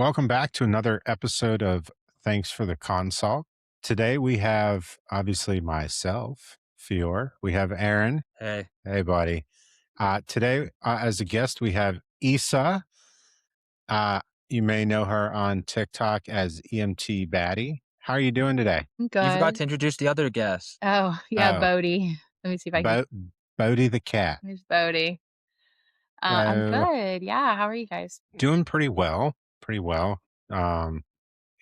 Welcome back to another episode of Thanks for the Consult. Today we have obviously myself, Fior. We have Aaron. Hey, Hey, buddy. Today, as a guest, we have Isa. Uh, you may know her on TikTok as EMTBaddiee. How are you doing today? I'm you forgot good. to introduce the other guest. Oh, yeah, Oh, Bodie. Let me see if I can. Bo- Bodie the cat. There's Bodie. I'm So good. Yeah, how are you guys? doing pretty well. Pretty well. Um,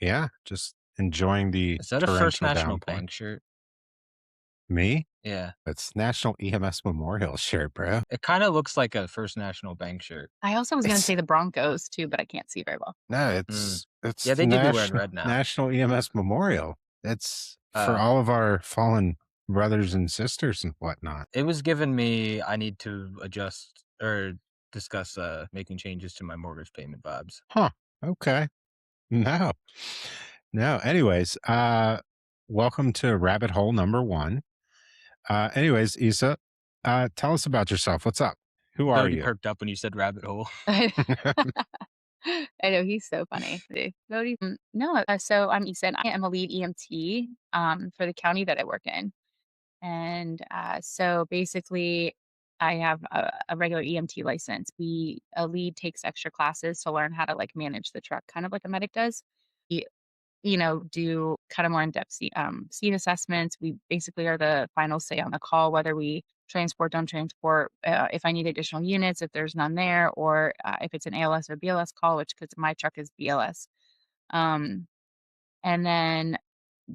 yeah, just enjoying the Is that a First torrential National downpour. Bank shirt? Me? Yeah. It's National EMS Memorial shirt, bro. It kind of looks like a First National Bank shirt. I also was gonna It's say the Broncos too, but I can't see very well. no, Mm. it's Yeah, the they do be wearing red now. National EMS Memorial. It's for Uh, all of our fallen brothers and sisters and whatnot. it was given me I need to adjust or discuss making changes to my mortgage payment vibes. Huh. Okay. No. No. Anyways, welcome to rabbit hole number one. Anyways, Isa, tell us about yourself. What's up? Who are Bodie you? perked up when you said rabbit hole. I I know he's so funny. Bodie. No, so I'm Easton. I am a lead EMT for the county that I work in, and so basically, I have a regular EMT license. A lead takes extra classes to learn how to like manage the truck, kind of like a medic does. Do kind of more in-depth scene assessments. We basically are the final say on the call, whether we transport, don't transport, if I need additional units, if there's none there, or if it's an ALS or BLS call, which because my truck is BLS. Um, and then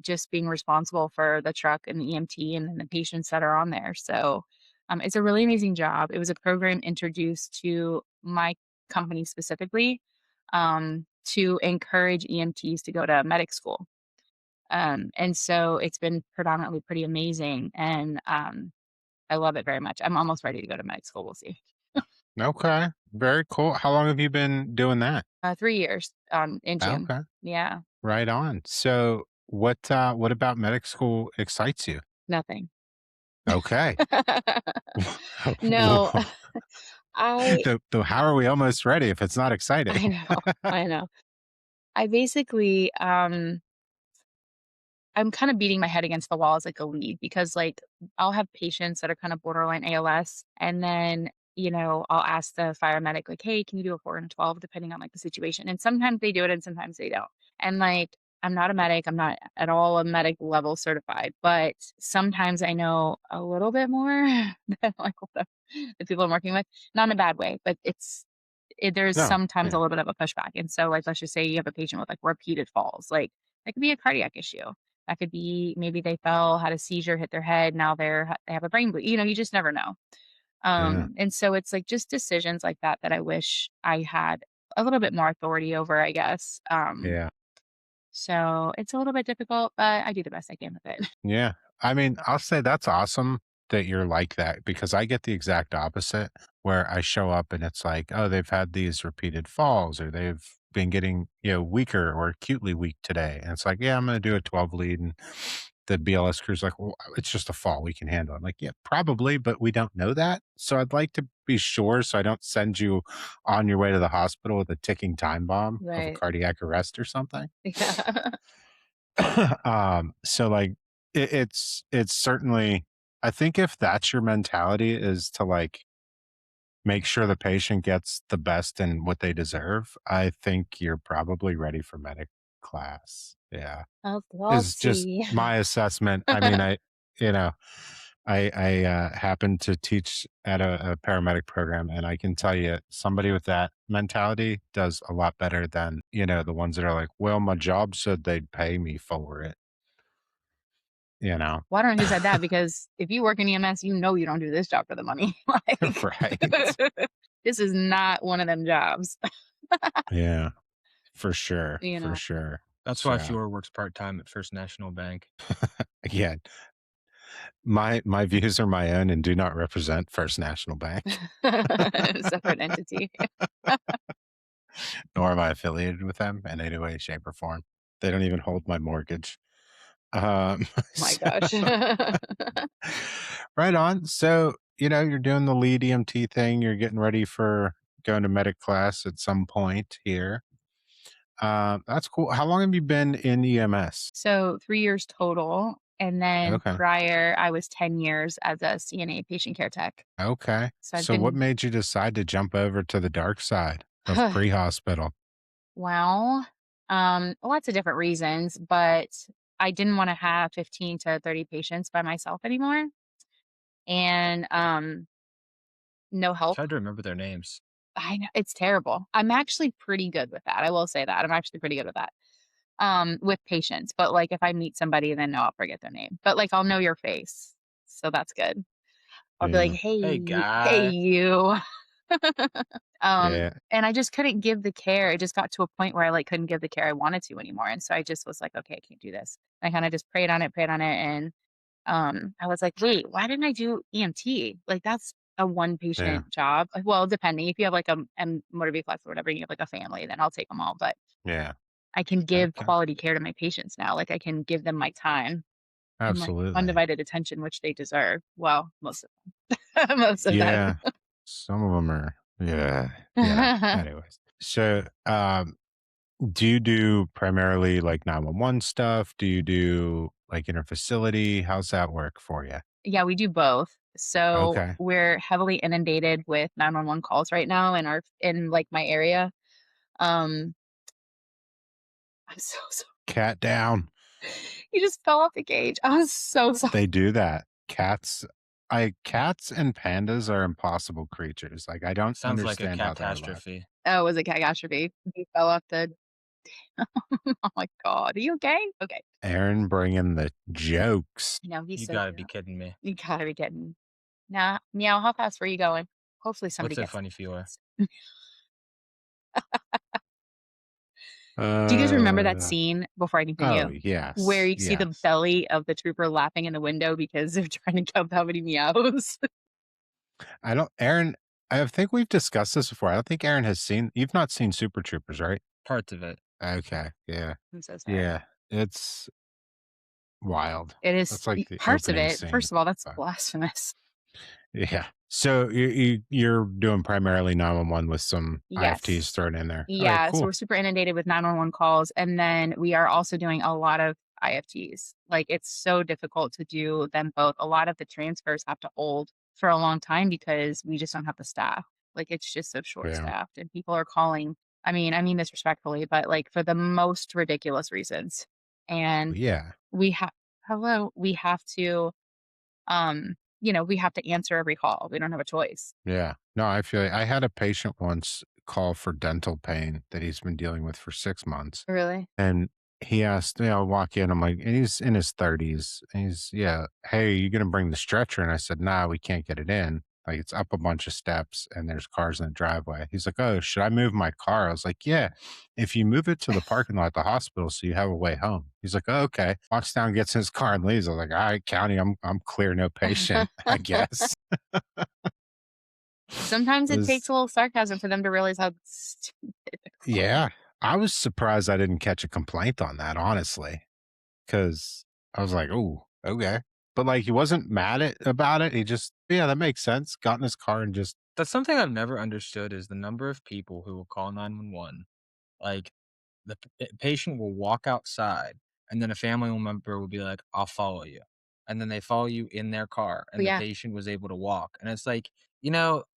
just being responsible for the truck and the EMT and then the patients that are on there. So it's a really amazing job. It was a program introduced to my company specifically to encourage EMTs to go to medic school. And so it's been predominantly pretty amazing. And I love it very much. I'm almost ready to go to medic school. We'll see. Okay. Very cool. How long have you been doing that? 3 years in June. Okay. Yeah, Right on. So what about medic school excites you? nothing. Okay. No, I So how are we almost ready if it's not I exciting? know. I know. I basically I'm kind of beating my head against the wall as like a lead because like I'll have patients that are kind of borderline ALS and then I'll ask the fire medic like, "Hey, can you do a 4 and a 12 depending on like the situation?" And sometimes they do it and sometimes they don't. And like I'm not a medic, I'm not at all a medic level certified, but sometimes I know a little bit more than like what the people I'm working with. Not in a bad way, but there's No. sometimes a Yeah. little bit of a pushback. And so like let's just say you have a patient with like repeated falls, like that could be a cardiac issue. That could be maybe they fell, had a seizure, hit their head, now they have a brain bleed. You just never know. Yeah. And so it's like just decisions like that that I wish I had a little bit more authority over, I guess. Yeah. So it's a little bit difficult, but I do the best I can with it. Yeah. I mean, I'll say that's awesome that you're like that because I get the exact opposite where I show up and it's like, oh, they've had these repeated falls or they've been getting, weaker or acutely weak today. And it's like, yeah, I'm going to do a 12 lead. And the BLS crew's like, well, it's just a fall. We can handle it. I'm like, yeah, probably, but we don't know that. So I'd like to be sure so I don't send you on your way to the hospital with a ticking time bomb of a Right. cardiac arrest or something. Yeah. So like it's certainly I think if that's your mentality is to like make sure the patient gets the best and what they deserve, I think you're probably ready for medic class. Yeah. We'll Is just see. my assessment. I mean, you know, I happen to teach at a paramedic program and I can tell you somebody with that mentality does a lot better than, the ones that are like, well, my job said they'd pay me for it, you know. Well, I don't know who said that because if you work in EMS, you know you don't do this job for the money. Like, Right. this is not one of them jobs. Yeah, for sure, You for know. sure. That's why So, Fior works part time at First National Bank. again, my views are my own and do not represent First National Bank, Separate entity. nor am I affiliated with them in any way, shape, or form. They don't even hold my mortgage. My So gosh. right on. So, you're doing the lead EMT thing. You're getting ready for going to medic class at some point here. That's cool. How long have you been in EMS? So 3 years total. And then Okay. prior, I was 10 years as a CNA patient care tech. Okay. So I've So what been, made you decide to jump over to the dark side of pre-hospital? well, lots of different reasons, but I didn't want to have 15 to 30 patients by myself anymore. And no It's help. hard to remember their names. I know it's terrible. I'm actually pretty good with that. I will say that. I'm actually pretty good with that. With patients. But like if I meet somebody, then no, I'll forget their name. But like I'll know your face. So that's good. I'll be like, Yeah. Hey, hey, guy. you. Yeah. And I just couldn't give the care. It just got to a point where I like couldn't give the care I wanted to anymore. And so I just was like, okay, I can't do this. I kind of just prayed on it. And I was like, wait, why didn't I do EMT? Like that's a one Yeah. patient job. Well, depending if you have like a motor vehicle or whatever, and you have like a family, then I'll take them all. But Yeah. I can give Okay. quality care to my patients now. Like I can give them my time and like Absolutely. undivided attention, which they deserve. Well, most of them, most of them. Yeah. Some of them are, yeah. Yeah. Anyways. So, do you do primarily like 911 stuff? Do you do like interfacility? How's that work for you? Yeah, we do both. So Okay. we're heavily inundated with 911 calls right now in like my area. Um, I'm so sorry. Cat down. You just fell off the cage. I'm so sorry. They do that. Cats and pandas are impossible creatures. Like I don't Sounds like a understand how they're alive. catastrophe. Oh, it was a catastrophe. He fell off the oh my god. Are you okay? Okay. Aaron bringing the jokes. No, he's You so gotta cute. be kidding me. You gotta be kidding. Nah, meow, how fast were you going? Hopefully somebody What's so gets funny for you? this. Do you guys remember that Uh scene before I oh continue? Where yes, you see the yes. belly of the trooper laughing in the window because they're trying to count how many meows? I don't Aaron, I think we've discussed this before. I don't think Aaron has seen you've not seen Super Troopers, right? Parts of it. Okay. Yeah. I'm so sorry. Yeah. It's wild. It is That's like the parts of opening it. scene. First of all, that's But blasphemous. yeah. So you're doing primarily 911 with some IFTs Yes. thrown in there. All right, Yeah, so cool. we're super inundated with 911 calls, and then we are also doing a lot of IFTs. Like, it's so difficult to do them both. A lot of the transfers have to hold for a long time because we just don't have the staff. Like, it's just so Yeah. short-staffed, and people are calling I mean this respectfully, but, like, for the most ridiculous reasons. And Yeah. we have hello, we have to, we have to answer every call. We don't have a choice. Yeah. No, I feel I had a patient once call for dental pain that he's been dealing with for 6 months. Really? And he asked me, I'll walk in. I'm like, and he's in his 30s. And he's, yeah, hey, you going to bring the stretcher? And I said, nah, we can't get it in. Like, it's up a bunch of steps and there's cars in the driveway. He's like, oh, should I move my car? I was like, yeah, if you move it to the parking lot at the hospital so you have a way home. He's like, oh, okay. Walks down, gets in his car and leaves. I was like, all right, County, I'm clear, no patient, I guess. Sometimes It it was, takes a little sarcasm for them to realize how stupid the call is. yeah. I was surprised I didn't catch a complaint on that, honestly. 'Cause I was like, "Ooh, okay." But, like, he wasn't mad about it, he just, "Yeah, that makes sense." Got in his car and just That's something I've never understood is the number of people who will call 911. Like, the patient will walk outside, and then a family member will be like, "I'll follow you." And then they follow you in their car, But and the yeah, patient was able to walk. And it's like,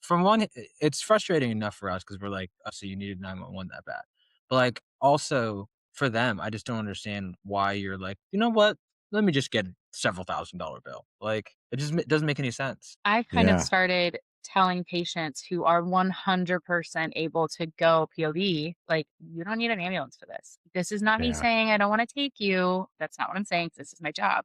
from one, it's frustrating enough for us because 'cause we're like, "Oh, so you needed 911 that bad." But, like, also for them, I just don't understand why you're like, "You know what? Let me just get a several $1,000 bill." Like, it doesn't make any sense. I've kind of yeah, started telling patients who are 100% able to go POV, like, you don't need an ambulance for this. This is not me yeah, saying I don't want to take you. That's not what I'm saying. This is my job.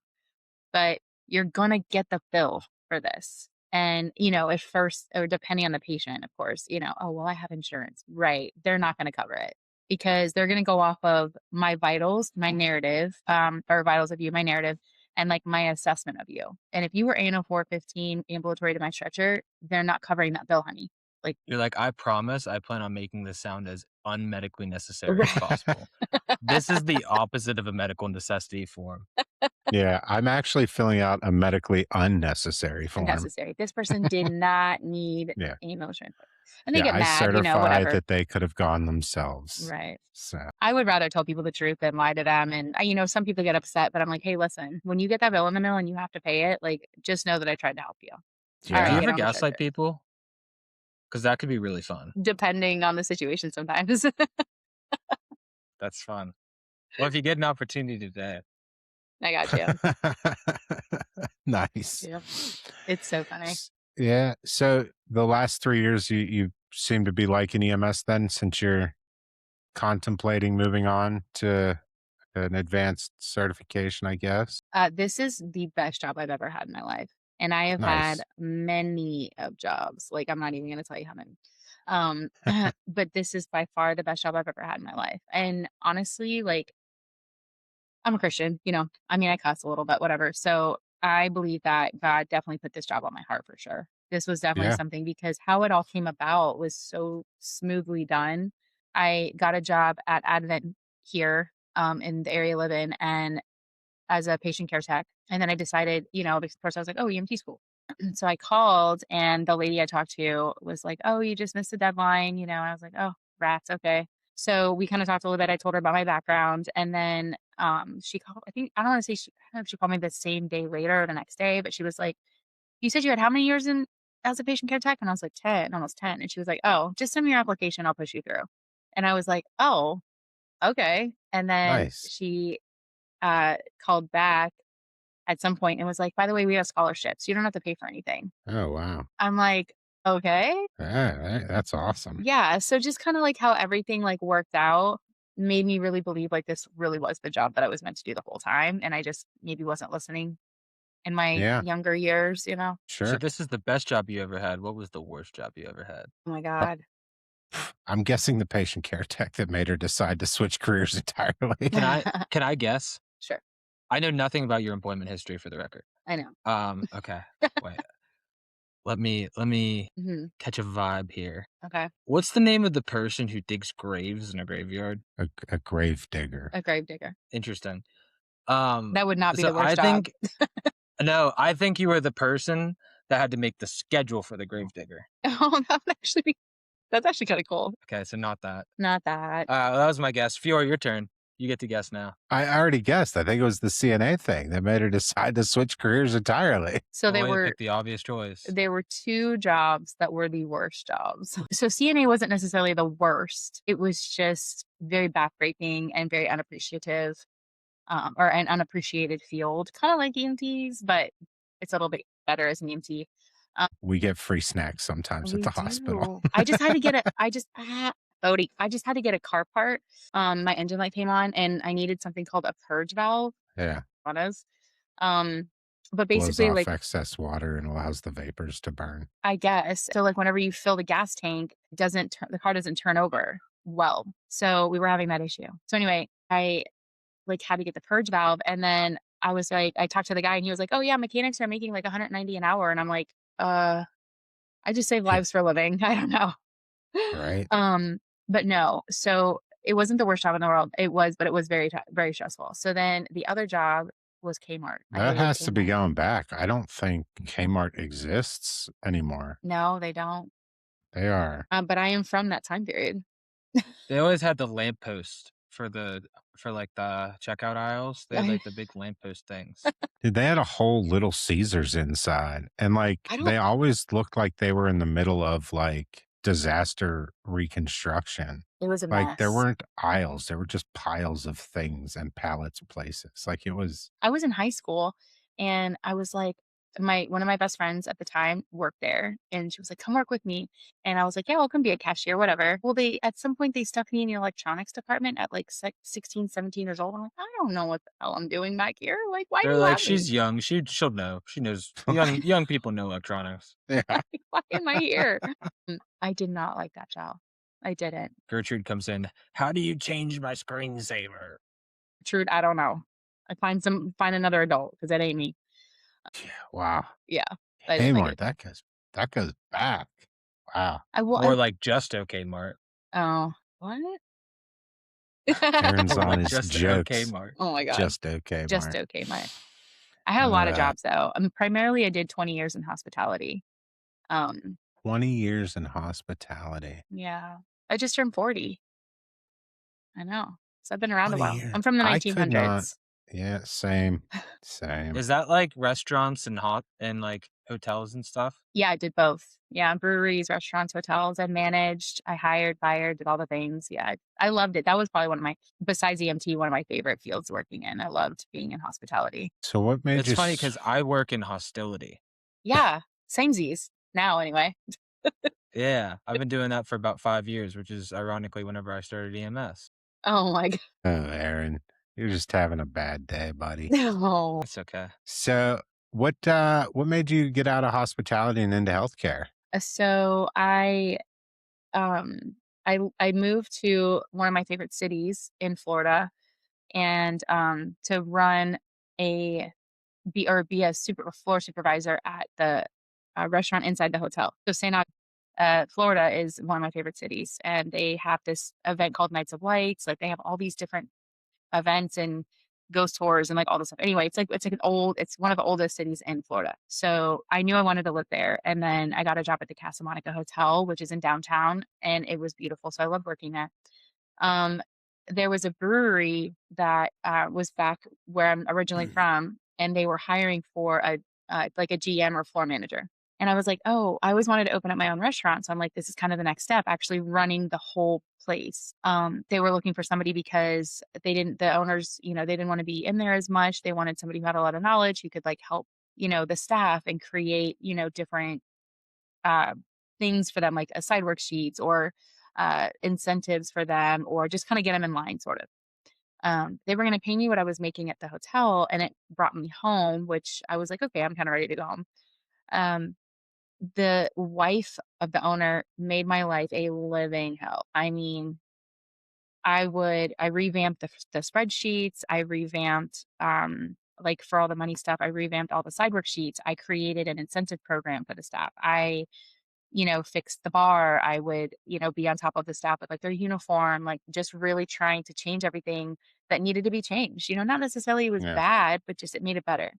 But you're gonna get the bill for this. And, if first or depending on the patient, of course, oh, well, I have insurance. Right. They're not gonna cover it because they're gonna go off of my vitals, my narrative, or vitals of you, my narrative, and like my assessment of you. And if you were ANO 415 ambulatory to my stretcher, they're not covering that bill, honey. Like, You're like, "I promise I plan on making this sound as unmedically necessary as right. possible." This is the opposite of a medical necessity form. yeah, I'm actually filling out a medically unnecessary form. Unnecessary. This person did not need Yeah, emotion. And they Yeah, get I mad, certify whatever. that they could have gone themselves. Right. So, I would rather tell people the truth than lie to them. And some people get upset, but I'm like, hey, listen, when you get that bill in the mail and you have to pay it, like, just know that I tried to help you. All Do right, you yeah. get ever on the gaslight charger. people? Because that could be really fun. Depending on the situation sometimes. That's fun. Well, if you get an opportunity today. I got you. Nice. Yeah. It's so funny. Yeah. So the last 3 years, you seem to be liking EMS then, since you're contemplating moving on to an advanced certification, I guess. This is the best job I've ever had in my life. And I have had Nice. many of jobs. Like, I'm not even going to tell you how many. Um, but this is by far the best job I've ever had in my life. And honestly, like, I'm a Christian, I mean, I cuss a little bit, whatever. So I believe that God definitely put this job on my heart for sure. This was definitely Yeah. something because how it all came about was so smoothly done. I got a job at Advent here in the area I live in and as a patient care tech. And then I decided, because first I was like, oh, EMT school. So I called and the lady I talked to was like, oh, you just missed the deadline. And I was like, oh, rats. Okay. So we kind of talked a little bit. I told her about my background and then she called, I don't want to say, I don't know if she called me the same day later or the next day, but she was like, you said you had how many years in as a patient care tech? And I was like, 10, almost 10. And she was like, oh, just send me your application. I'll push you through. And I was like, oh, okay. And then Nice. she called back at some point and was like, by the way, we have scholarships. You don't have to pay for anything. Oh, wow. I'm like, okay. Yeah, that's awesome. Yeah. So just kind of like how everything like worked out made me really believe like this really was the job that I was meant to do the whole time. And I just maybe wasn't listening in my Yeah, younger years. So sure. this is the best job you ever had. What was the worst job you ever had? Oh my Uh, God. I'm guessing the patient care tech that made her decide to switch careers entirely. Can I guess? Sure. I know nothing about your employment history for the record. I know. Okay. Wait. Let me Hmm. catch a vibe here. Okay. What's the name of the person who digs graves in a graveyard? A grave digger. A grave digger. Interesting. That would not be So the worst job. I think you were the person that had to make the schedule for the gravedigger. Oh, that's actually kind of cool. Okay, so not that. Not that. That was my guess. Fiora, your turn. You get to guess now. I already guessed. I think it was the CNA thing that made her decide to switch careers entirely. So Well, way to pick the obvious choice. there were two jobs that were the worst jobs. So CNA wasn't necessarily the worst. It was just very backbreaking and very unappreciative, or an unappreciated field, kind of like EMTs, but it's a little bit better as an EMT. We get free snacks sometimes at We the hospital. do. I just had to get Bodie, I just had to get a car part. My engine light came on and I needed something called a purge valve. Yeah. Autos. Um, but Blows basically, off like, excess water and allows the vapors to burn. I guess. So like whenever you fill the gas tank, the car doesn't turn over well. So we were having that issue. So anyway, I like had to get the purge valve and then I was like I talked to the guy and he was like, "Oh yeah, mechanics are making like 190 an hour." And I'm like, I just save lives for a living. I don't know." Right? But no. So it wasn't the worst job in the world. But it was very very stressful. So then the other job was Kmart. I That hated has to be Kmart. going back. I don't think Kmart exists anymore. No, they don't. They are. But I am from that time period. They always had the lamppost for like the checkout aisles. They had like the big lamppost things. Dude, they had a whole Little Caesars inside. And like I don't they always looked like they were in the middle of like disaster reconstruction. It was a Like there mess. weren't aisles, there were just piles of things and pallets of places. Like it was I was in high school and I was like my one of my best friends at the time worked there and she was like, "Come work with me." And I was like, "Yeah, I'll come be a cashier, whatever." Well, they at some point they stuck me in the electronics department at like 16, 17 years old. I'm like, "I don't know what the hell I'm doing back here. Like, why do They're you like, have me? she's young. She'll know. She knows. Young people know electronics. yeah. Why am I here?" I did not like that job. I didn't. Gertrude comes in. How do you change my screensaver? Truth, I don't know. I find another adult because that ain't me. Wow. Yeah, I didn't like Kmart, it. that goes back. Wow. I will. More like just okay, Mart. Oh, what? Aaron's More on like his just okay, jokes. Oh Mart. my god. Just okay, Just Mark. okay, I had a lot of jobs though. Primarily I did 20 years in hospitality. Um, 20 years in hospitality. Yeah. I just turned 40. I know. So I've been around a 20 while. years. I'm from the I could not. 1900s. Yeah, same. Same. Is that like restaurants and like hotels and stuff? Yeah, I did both. Yeah, breweries, restaurants, hotels. I managed, I hired, fired, did all the things. Yeah, I loved it. That was probably one of my, besides EMT, one of my favorite fields working in. I loved being in hospitality. So what made It's you funny because I work in hostility. Yeah, samesies now anyway. Yeah, I've been doing that for about 5 years, which is ironically whenever I started EMS. Oh my god. Oh, Aaron, you're just having a bad day, buddy. No. It's okay. So what made you get out of hospitality and into healthcare? So um I moved to one of my favorite cities in Florida and to run a be a floor supervisor at the restaurant inside the hotel. So St. Florida is one of my favorite cities, and they have this event called Nights of Lights. Like they have all these different events and ghost tours and like all this stuff. Anyway, it's one of the oldest cities in Florida. So I knew I wanted to live there, and then I got a job at the Casa Monica Hotel, which is in downtown, and it was beautiful. So I loved working there. Um, there was a brewery that was back where I'm originally from, and they were hiring for a like a GM or floor manager. And I was like, oh, I always wanted to open up my own restaurant. So I'm like, this is kind of the next step, actually running the whole place. They were looking for somebody because the owners, they didn't want to be in there as much. They wanted somebody who had a lot of knowledge, who could like help, the staff and create, different uh, things for them, like a side worksheets or incentives for them, or just kind of get them in line, sort of. They were going to pay me what I was making at the hotel, and it brought me home, which I was like, okay, I'm kind of ready to go home. Um, the wife of the owner made my life a living hell. I mean, I revamped the spreadsheets. I revamped, like for all the money stuff, I revamped all the side worksheets. I created an incentive program for the staff. I fix the bar. I would, be on top of the staff with like their uniform, like just really trying to change everything that needed to be changed. Not necessarily it was Yeah. bad, but just it made it better.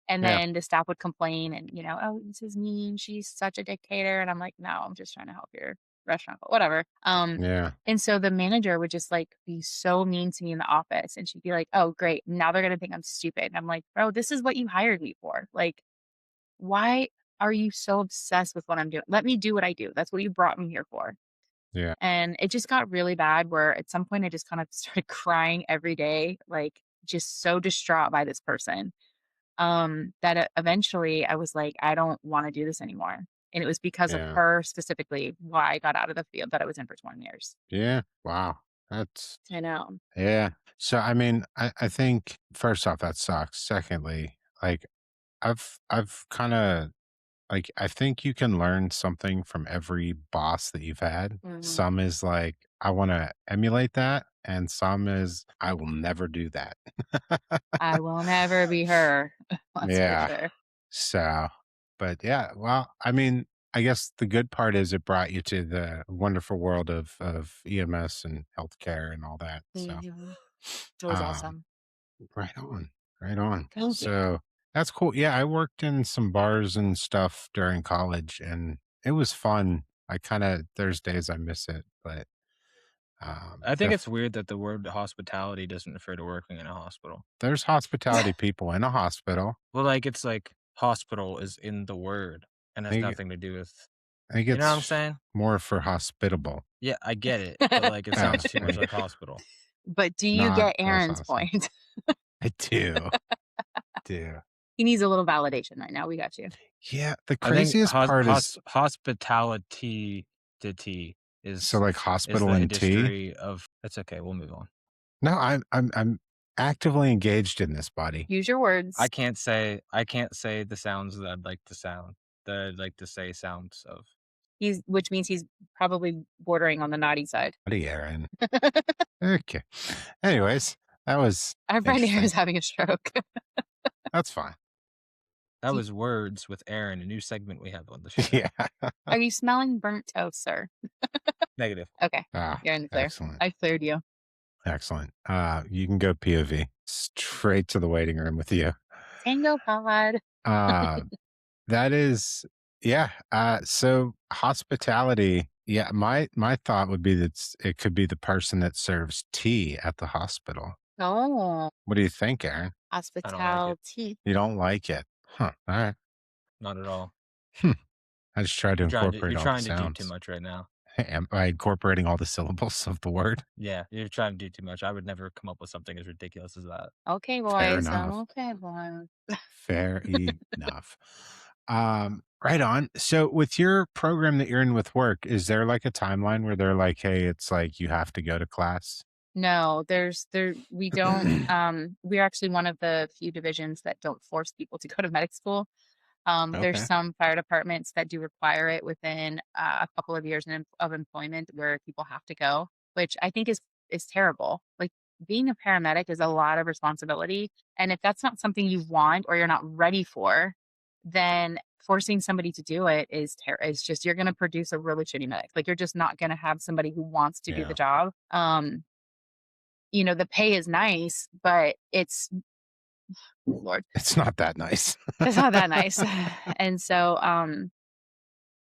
And Yeah. then the staff would complain and, oh, this is mean. She's such a dictator. And I'm like, no, I'm just trying to help your restaurant, but whatever. Yeah. And so the manager would just like be so mean to me in the office. And she'd be like, oh, great. Now they're going to think I'm stupid. And I'm like, bro, this is what you hired me for. Like, why are you so obsessed with what I'm doing? Let me do what I do. That's what you brought me here for. Yeah. And it just got really bad where at some point I just kind of started crying every day, like just so distraught by this person. That eventually I was like, I don't want to do this anymore. And it was because of Yeah. her specifically why I got out of the field that I was in for 20 years. Yeah. Wow. That's I know. yeah. So I mean, I think first off that sucks. Secondly, like I've kind of like I think you can learn something from every boss that you've had. Mhm. Some is like I want to emulate that, and some is I will never do that. I will never be her. That's for Yeah. sure. So, but yeah, well, I mean, I guess the good part is it brought you to the wonderful world of EMS and healthcare and all that. So, Mhm. It was um, awesome. right on, right on. Thank you. So that's cool. Yeah, I worked in some bars and stuff during college, and it was fun. I kind of there's days I miss it, but I think def- it's weird that the word hospitality doesn't refer to working in a hospital. there's hospitality people in a hospital. Well, like, it's like hospital is in the word and I has think nothing to do with I think you know what I'm it's saying? more for hospitable. Yeah, I get it, but, like, it Oh, sounds too much like hospital. But do you not get less Aaron's awesome. point? I do. Do. He needs a little validation right now. We got you. Yeah, the I think craziest part is hospitality so, is like, is hospital the and tea? industry of it's okay, we'll move on. No, I'm actively engaged in this, buddy. Use your words. I can't say the sounds that I'd like to sound that I'd like to say sounds of. Which means he's probably bordering on the naughty side. Buddy Aaron. Okay. Anyways, that was Our friend interesting. Aaron's having a stroke. That's fine. That Do was Words with Aaron, a new segment we have on the show. Yeah. Are you smelling burnt toast, sir? Negative. Okay, Ah, you're in the clear. excellent, I cleared you. excellent. You can go POV straight to the waiting room with you. Tango pod. Uh, that is Yeah. So hospitality. Yeah, my thought would be that it could be the person that serves tea at the hospital. Oh, What do you think, Aaron? I don't like it. hospitality. You don't like it, huh? All right. Not at all. Hmm. I just tried to incorporate You're all the trying to do too sounds. much right now. Am I incorporating all the syllables of the word? Yeah, you're trying to do too much. I would never come up with something as ridiculous as that. Okay, Fair boys. enough. Okay, boys. Fair enough. Right on. So with your program that you're in with work, is there like a timeline where they're like, hey, it's like you have to go to class? No, we don't, we're actually one of the few divisions that don't force people to go to medic school. There's Okay. some fire departments that do require it within a couple of years of employment where people have to go, which I think is terrible. Like being a paramedic is a lot of responsibility, and if that's not something you want or you're not ready for, then forcing somebody to do it is just you're going to produce a really shitty medic. Like you're just not going to have somebody who wants to do the Yeah. job. The pay is nice, but Lord, It's not that nice. it's not that nice. And so,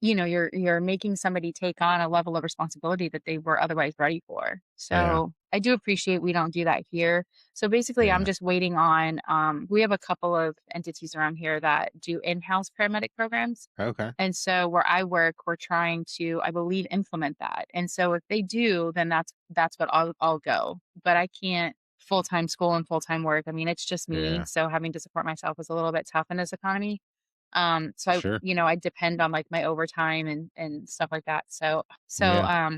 you're making somebody take on a level of responsibility that they were otherwise ready for. Yeah. So I do appreciate we don't do that here. So basically, I'm Yeah. just waiting on. We have a couple of entities around here that do in-house paramedic programs, Okay. and so where I work, we're trying to, I believe, implement that. And so if they do, then that's what I'll go. But I can't full time school and full time work. I mean, it's just me. Yeah. So having to support myself is a little bit tough in this economy. So Sure. I depend on like my overtime and stuff like that. So Yeah.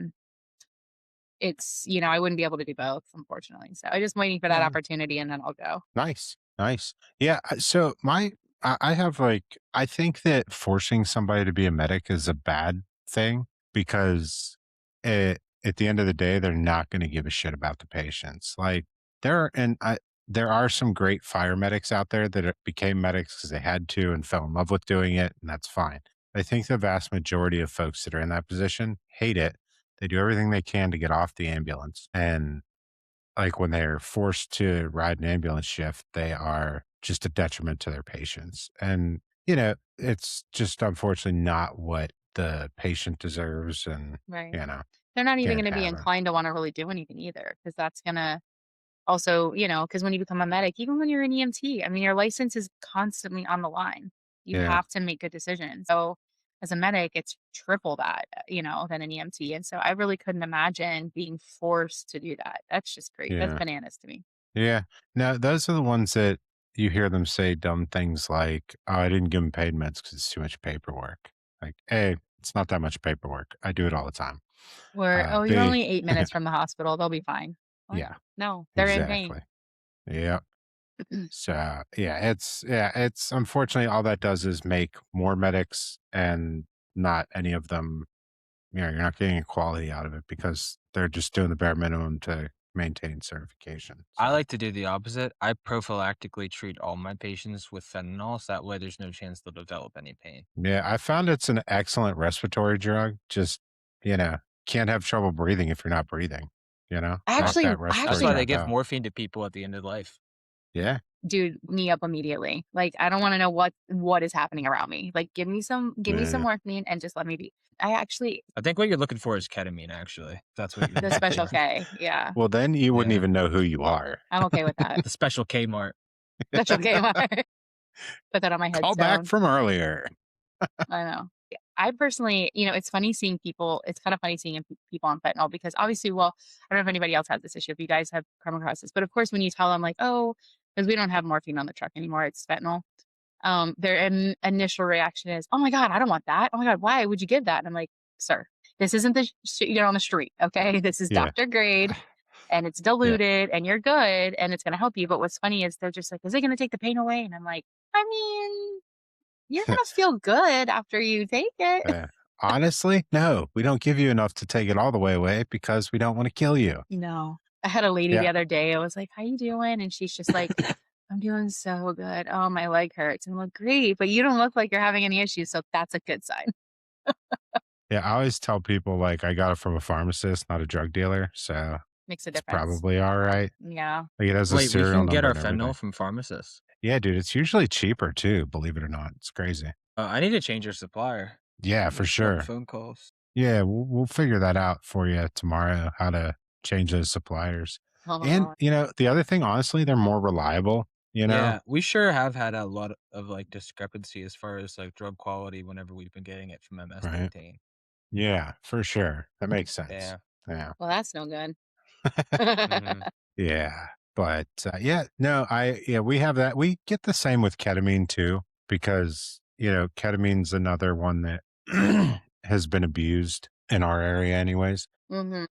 I wouldn't be able to do both, unfortunately. So I'm just waiting for that Yeah. opportunity and then I'll go. Nice, nice. Yeah, so I have like I think that forcing somebody to be a medic is a bad thing because at the end of the day, they're not going to give a shit about the patients. Like there are some great fire medics out there that became medics because they had to and fell in love with doing it, and that's fine. I think the vast majority of folks that are in that position hate it. They do everything they can to get off the ambulance, and like when they're forced to ride an ambulance shift, they are just a detriment to their patients. And, it's just unfortunately not what the patient deserves. And, Right. you know, They're not even can't going to be have it. inclined to want to really do anything either, because that's going to also, because when you become a medic, even when you're an EMT, I mean, your license is constantly on the line. You Yeah. have to make good decisions. So as a medic, it's triple that, than an EMT. And so I really couldn't imagine being forced to do that. That's just great. That's Yeah. bananas to me. Yeah. Now, those are the ones that you hear them say dumb things like, oh, I didn't give them paid meds because it's too much paperwork. Like, A, it's not that much paperwork. I do it all the time. Or, oh, you're B, only 8 minutes from the hospital. They'll be fine. What? yeah, No, they're in pain. exactly. Yeah. So it's unfortunately all that does is make more medics and not any of them, you're not getting a quality out of it because they're just doing the bare minimum to maintain certification. I So like to do the opposite. I prophylactically treat all my patients with fentanyl, so that way there's no chance they'll develop any pain. yeah, I found it's an excellent respiratory drug. Just, you know, can't have trouble breathing if you're not breathing, knock Actually, that I That's respiratory why actually they tract give out. morphine to people at the end of life. Yeah. dude, knee up immediately. Like, I don't wanna know what is happening around me. Like, give me some Yeah. morphine and just let me be. I actually I think what you're looking for is ketamine, actually. If that's what you're the looking Special for. K, yeah, Well, then you wouldn't Yeah. even know who you are. I'm okay with that. The special Kmart. Special K put that on my Call back headstone. from earlier. I know. Yeah, I personally, it's kind of funny seeing people on fentanyl because obviously, well, I don't know if anybody else has this issue, if you guys have come across this, but of course, when you tell them like, "Oh, because we don't have morphine on the truck anymore, it's fentanyl." Their initial reaction is, "Oh my god, I don't want that. Oh my god, why would you give that?" And I'm like, "Sir, this isn't the shit you get on the street, okay? This is Yeah. doctor grade, and it's Yeah. diluted, and you're good, and it's gonna help you." But what's funny is they're just like, "Is it gonna take the pain away?" And I'm like, "I mean, you're gonna feel good after you take it." Yeah. Honestly, no, we don't give you enough to take it all the way away because we don't want to kill you. No. I had a lady the Yeah. other day, I was like, "How you doing?" And she's just like, "I'm doing so good. Oh, my leg hurts." And I'm like, "Great, but you don't look like you're having any issues, so that's a good sign." Yeah. I always tell people like I got it from a pharmacist, not a drug dealer. So Makes a it's difference. probably all right. Yeah. Like it has a Wait, we serial can get number our and everything. fentanyl from pharmacists? Yeah, dude, it's usually cheaper too, believe it or not. It's crazy. I need to change your supplier. Yeah, I'm for just about sure. phone calls. Yeah, we'll figure that out for you tomorrow, how to change those suppliers. And, Oh, the other thing, honestly, they're more reliable, you know? Yeah, we sure have had a lot of, like, discrepancy as far as, like, drug quality whenever we've been getting it from Right. MS-13. Yeah, for sure. That makes sense. Yeah. Yeah. well, that's no good. Mhm. Yeah. But, yeah, no, yeah, we have that. We get the same with ketamine too, because, ketamine's another one that has been abused in our area anyways, Mhm.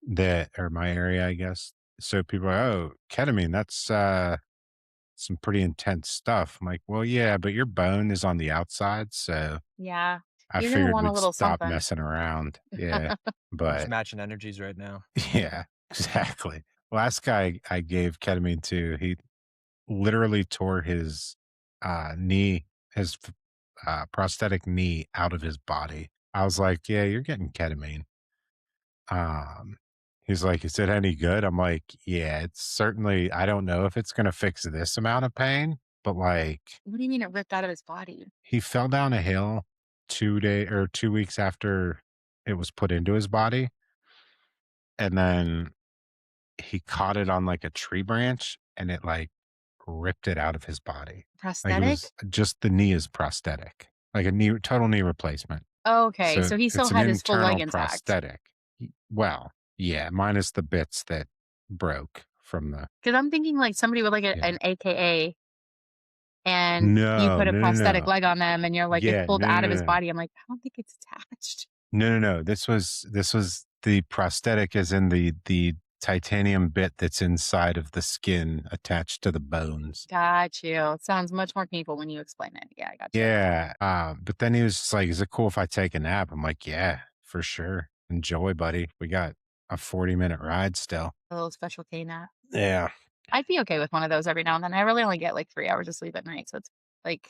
or my area, I guess. So people are, oh, ketamine, that's, some pretty intense stuff. I'm like, well, yeah, but your bone is on the outside. So Yeah. I You're gonna figured want a we'd little stop something. messing around. Yeah. We're just But matching energies right now. yeah, exactly. Last guy I gave ketamine to, he literally tore his knee, prosthetic knee out of his body. I was like, yeah, you're getting ketamine. Um, he's like, is it any good? I'm like, yeah, it's certainly, I don't know if it's going to fix this amount of pain, but like, What do you mean it ripped out of his body? he fell down a hill 2 weeks after it was put into his body. And then he caught it on like a tree branch and it like ripped it out of his body. Like it was Prosthetic? just the knee is prosthetic, like a total knee replacement. Okay, So so he still it's an had his full leg internal intact. prosthetic. Well, yeah, minus the bits that broke from the, Because 'Cause I'm thinking like somebody with like yeah. an AKA and you No, put a no, no, prosthetic no. leg on them and you're like, it's Yeah, pulled no, out of no, his no, no. body. I'm like, I don't think it's attached. No, no, no. This was the prosthetic is in the titanium bit that's inside of the skin attached to the bones. Got you. Sounds much more painful when you explain it. Yeah, I got you. Yeah. But then he was just like, "Is it cool if I take a nap?" I'm like, "Yeah, for sure. Enjoy, buddy. We got a 40-minute ride still." A little special K nap. Yeah. I'd be okay with one of those every now and then. I really only get like 3 hours of sleep at night. So it's like,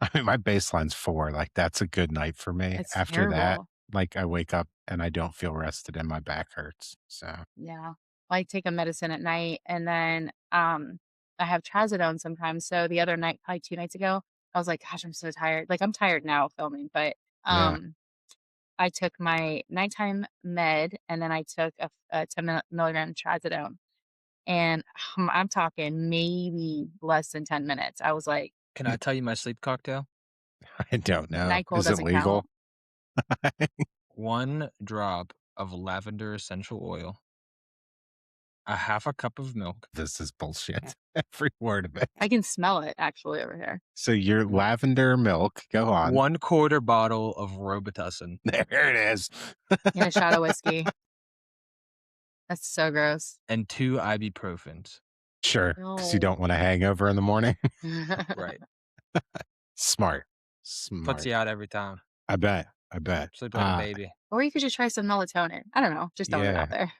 I mean, my baseline's 4. Like, that's a good night for me. it's After that, terrible. like, I wake up and I don't feel rested and my back hurts. So, Yeah. I take a medicine at night and then I have trazodone sometimes. So the other night, probably 2 nights ago, I was like, gosh, I'm so tired. Like I'm tired now filming, but yeah. I took my nighttime med and then I took a 10 milligram trazodone. And I'm talking maybe less than 10 minutes. I was like, Can I tell you my sleep cocktail? I don't know. NyQuil Is it doesn't count. legal? 1 drop of lavender essential oil, a half a cup of milk. This is bullshit. Every word of it. I can smell it actually over here. So, your lavender milk, go on. 1/4 bottle of Robitussin. There it is. And a shot of whiskey. That's so gross. And 2 ibuprofens. Sure, because you No. don't want a hangover in the morning. Right. Smart, Puts smart. you out every time. I bet, I bet. Sleep like a baby. Or you could just try some melatonin. I don't know. Just throwing it out Yeah. there.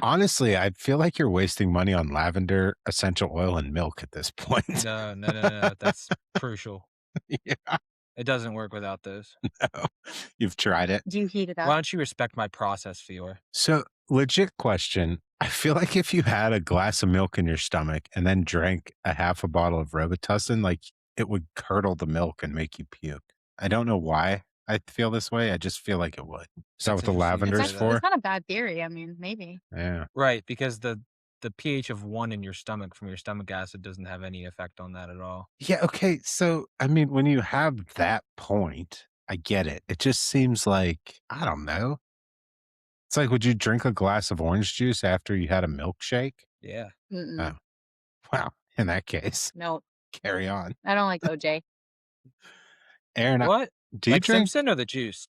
Honestly, I feel like you're wasting money on lavender, essential oil, and milk at this point. No, no, no, no, that's crucial. Yeah, It doesn't work without those. no. You've tried it. Do you heat it Why up? don't you respect my process, Fior? So, legit question. I feel like if you had a glass of milk in your stomach and then drank a half a bottle of Robitussin, like it would curdle the milk and make you puke. I don't know why I feel this way. I just feel like it would. Is that That's what the interesting you lavender's say that. That's for? not a bad theory. I mean, maybe. Yeah. Right, because the pH of 1 in your stomach from your stomach acid doesn't have any effect on that at all. Yeah. Okay. So, I mean, when you have that point, I get it. It just seems like, I don't know. It's like, would you drink a glass of orange juice after you had a milkshake? Yeah. Mm-mm. Oh, wow. In that case, No, carry on. I don't like OJ. Aaron, What? do you Like drink? Simpson or the juice?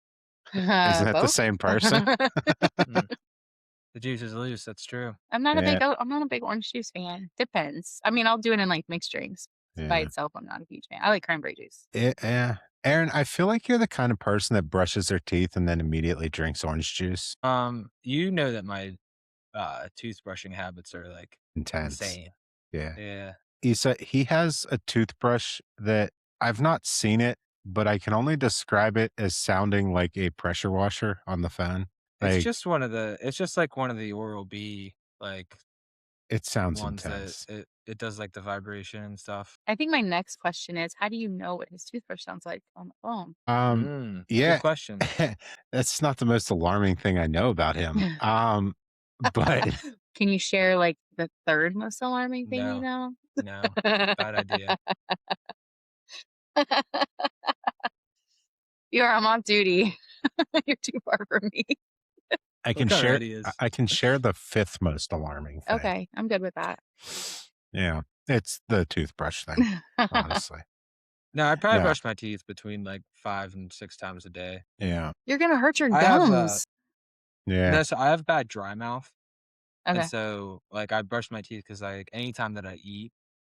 Is that the Both. same person? Mm, the juice is loose, that's true. Yeah. I'm not a big orange juice fan. Depends. I mean, I'll do it in like mixed drinks. By Yeah. itself, I'm not a huge fan. I like cranberry juice. Yeah. Aaron, I feel like you're the kind of person that brushes their teeth and then immediately drinks orange juice. You know that my, toothbrushing habits are, like, Intense. insane. Yeah. Yeah. He has a toothbrush that I've not seen it, but I can only describe it as sounding like a pressure washer on the phone. Like, It's just like one of the Oral-B, like, it sounds ones that intense. it does like the vibration and stuff. I think my next question is, how do you know what his toothbrush sounds like on the phone? Good Yeah, question. that's not the most alarming thing I know about him. But Can you share, like, the 3rd most alarming thing you No, know? no, bad idea. I'm off duty. You're too far from me. Look how red he is. I can share the 5th most alarming thing. Okay, I'm good with that. Yeah, it's the toothbrush thing, honestly. No, I probably Yeah, brush my teeth between like 5 and 6 times a day. yeah, You're gonna hurt your I have gums. yeah. no, so I have bad dry mouth, and Okay. so like I brush my teeth because like anytime that I eat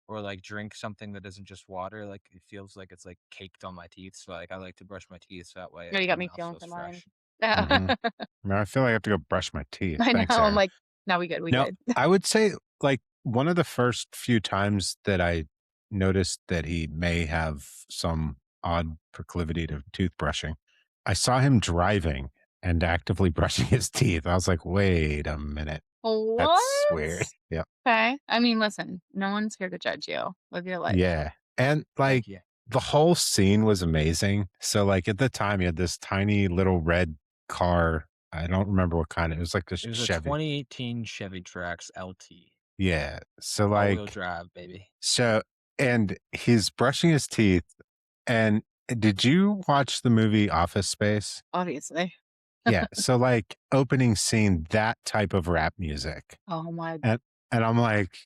or like drink something that isn't just water, like it feels like it's like caked on my teeth. So like I like to brush my teeth so that way No, you my got me mouth feeling feels for mine. fresh. Mhm. I feel like I have to go brush my teeth. I know, Thanks, I'm Aaron. like, "No, we good, we Now, good." I would say, like, one of the first few times that I noticed that he may have some odd proclivity to toothbrushing, I saw him driving and actively brushing his teeth. I was like, "Wait a minute. That's weird." What? Yeah. Okay. I mean, listen, no one's here to judge you. Live your life. Yeah. And, like, Thank you. the whole scene was amazing. So, like, at the time, he had this tiny little red car. I don't remember what kind. It was like this It was a Chevy. 2018 Chevy Trax LT, Yeah. So, all-wheel like, drive, baby. so and he's brushing his teeth. And did you watch the movie Office Space? Obviously. Yeah. So, like, opening scene, that type of rap music. Oh my And I'm like,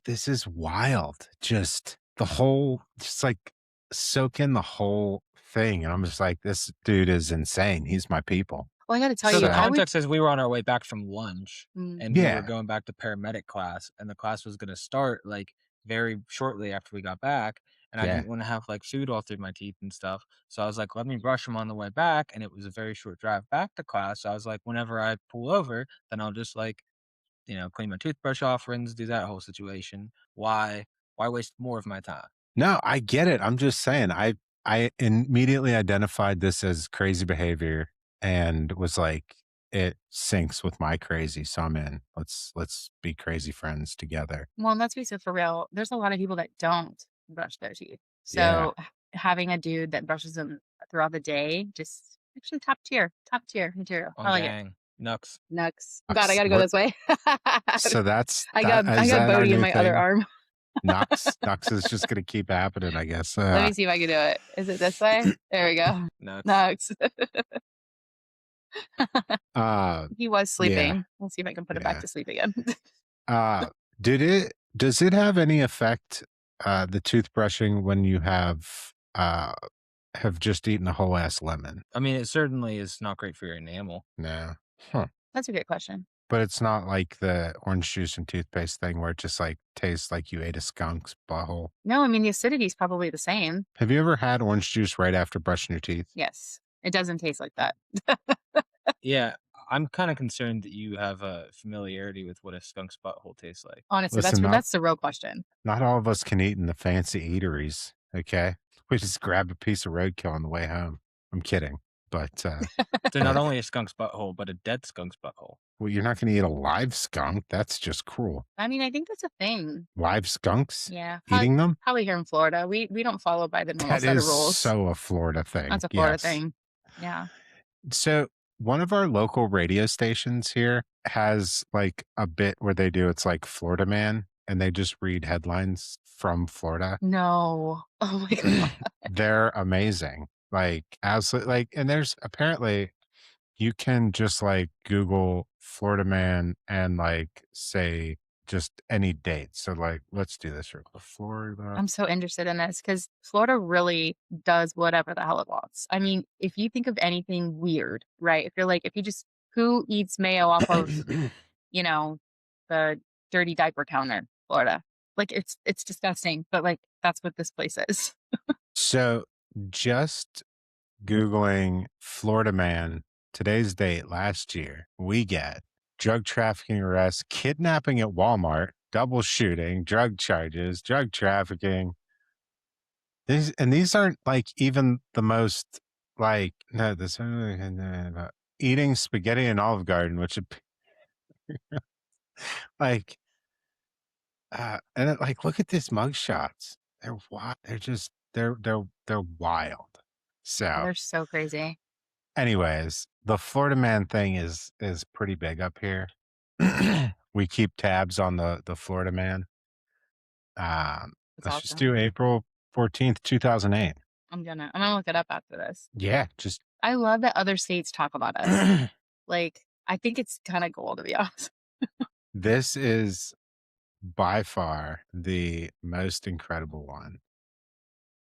this is wild. Just the whole, just like soak in the whole thing. And I'm just like, this dude is insane. He's my people. well, I gotta tell So you, the So I would context is we were on our way back from lunch mm, and we were yeah, going back to paramedic class and the class was going to start like very shortly after we got back and I yeah. didn't want to have like food all through my teeth and stuff. So I was like, let me brush them on the way back and it was a very short drive back to class. So I was like, whenever I pull over, then I'll just like, clean my toothbrush off, rinse, do that whole situation. Why waste more of my time? No, I get it. I'm just saying, I immediately identified this as crazy behavior and was like, it syncs with my crazy. So I'm in. Let's be crazy friends together. well, and let's face it, for real, there's a lot of people that don't brush their teeth. Yeah. So having a dude that brushes them throughout the day, just actually top tier material. I On like it. gang. Nux. Nux. God, I Knox. gotta go this way. So that's I that. got Is that our Bodie in new my other thing? arm. Knox is just gonna keep happening, I guess. Let me see if I can do it. Is it this way? There we go. Nux. Nux. uh, He was yeah, sleeping. We'll see if I can put it back yeah. to sleep again. Uh, does it have any effect, the toothbrushing when you have just eaten a whole ass lemon? I mean, it certainly is not great for your enamel. No. Huh. That's a good question. But it's not like the orange juice and toothpaste thing where it just like tastes like you ate a skunk's butthole. No, I mean, the acidity is probably the same. Have you ever had orange juice right after brushing your teeth? Yes. It doesn't taste like that. Yeah, I'm kinda concerned that you have a familiarity with what a skunk's butthole tastes like. Honestly, Listen, that's the real question. not all of us can eat in the fancy eateries, okay? We just grab a piece of roadkill on the way home. I'm kidding, but, So not but only a skunk's butthole, but a dead skunk's butthole. well, you're not gonna eat a live skunk, that's just cruel. I mean, I think that's a thing. Live skunks? Yeah. Eating them? Probably here in Florida. We don't follow by the normal That set of is rules. so a Florida thing, That's a Florida yes. thing. Yeah. So, one of our local radio stations here has, like, a bit where they do it's like Florida Man, and they just read headlines from Florida. No. Oh my god. They're amazing. Like, absolutely, like, and there's apparently you can just, like, Google Florida Man and, like, say just any date. So, like, let's do this real quick. Florida. I'm so interested in this because Florida really does whatever the hell it wants. I mean, if you think of anything weird, right? If you're like, if you just who eats mayo off of, you know, the dirty diaper counter, Florida. Like it's disgusting, but like that's what this place is. So, just Googling Florida man, today's date last year, we get drug trafficking arrest, kidnapping at Walmart, double shooting, drug charges, drug trafficking. These aren't like even the most like no this eating spaghetti in Olive Garden, which like And it, like, look at this mug shots. They're wild. They're just they're wild. So, They're so crazy. anyways, the Florida man thing is pretty big up here. We keep tabs on the Florida man. It's Let's just awesome. do April 14th, 2008. I'm gonna look it up after this. Yeah, just I love that other states talk about us. Like, I think it's kind of cool to be honest. this is by far the most incredible one.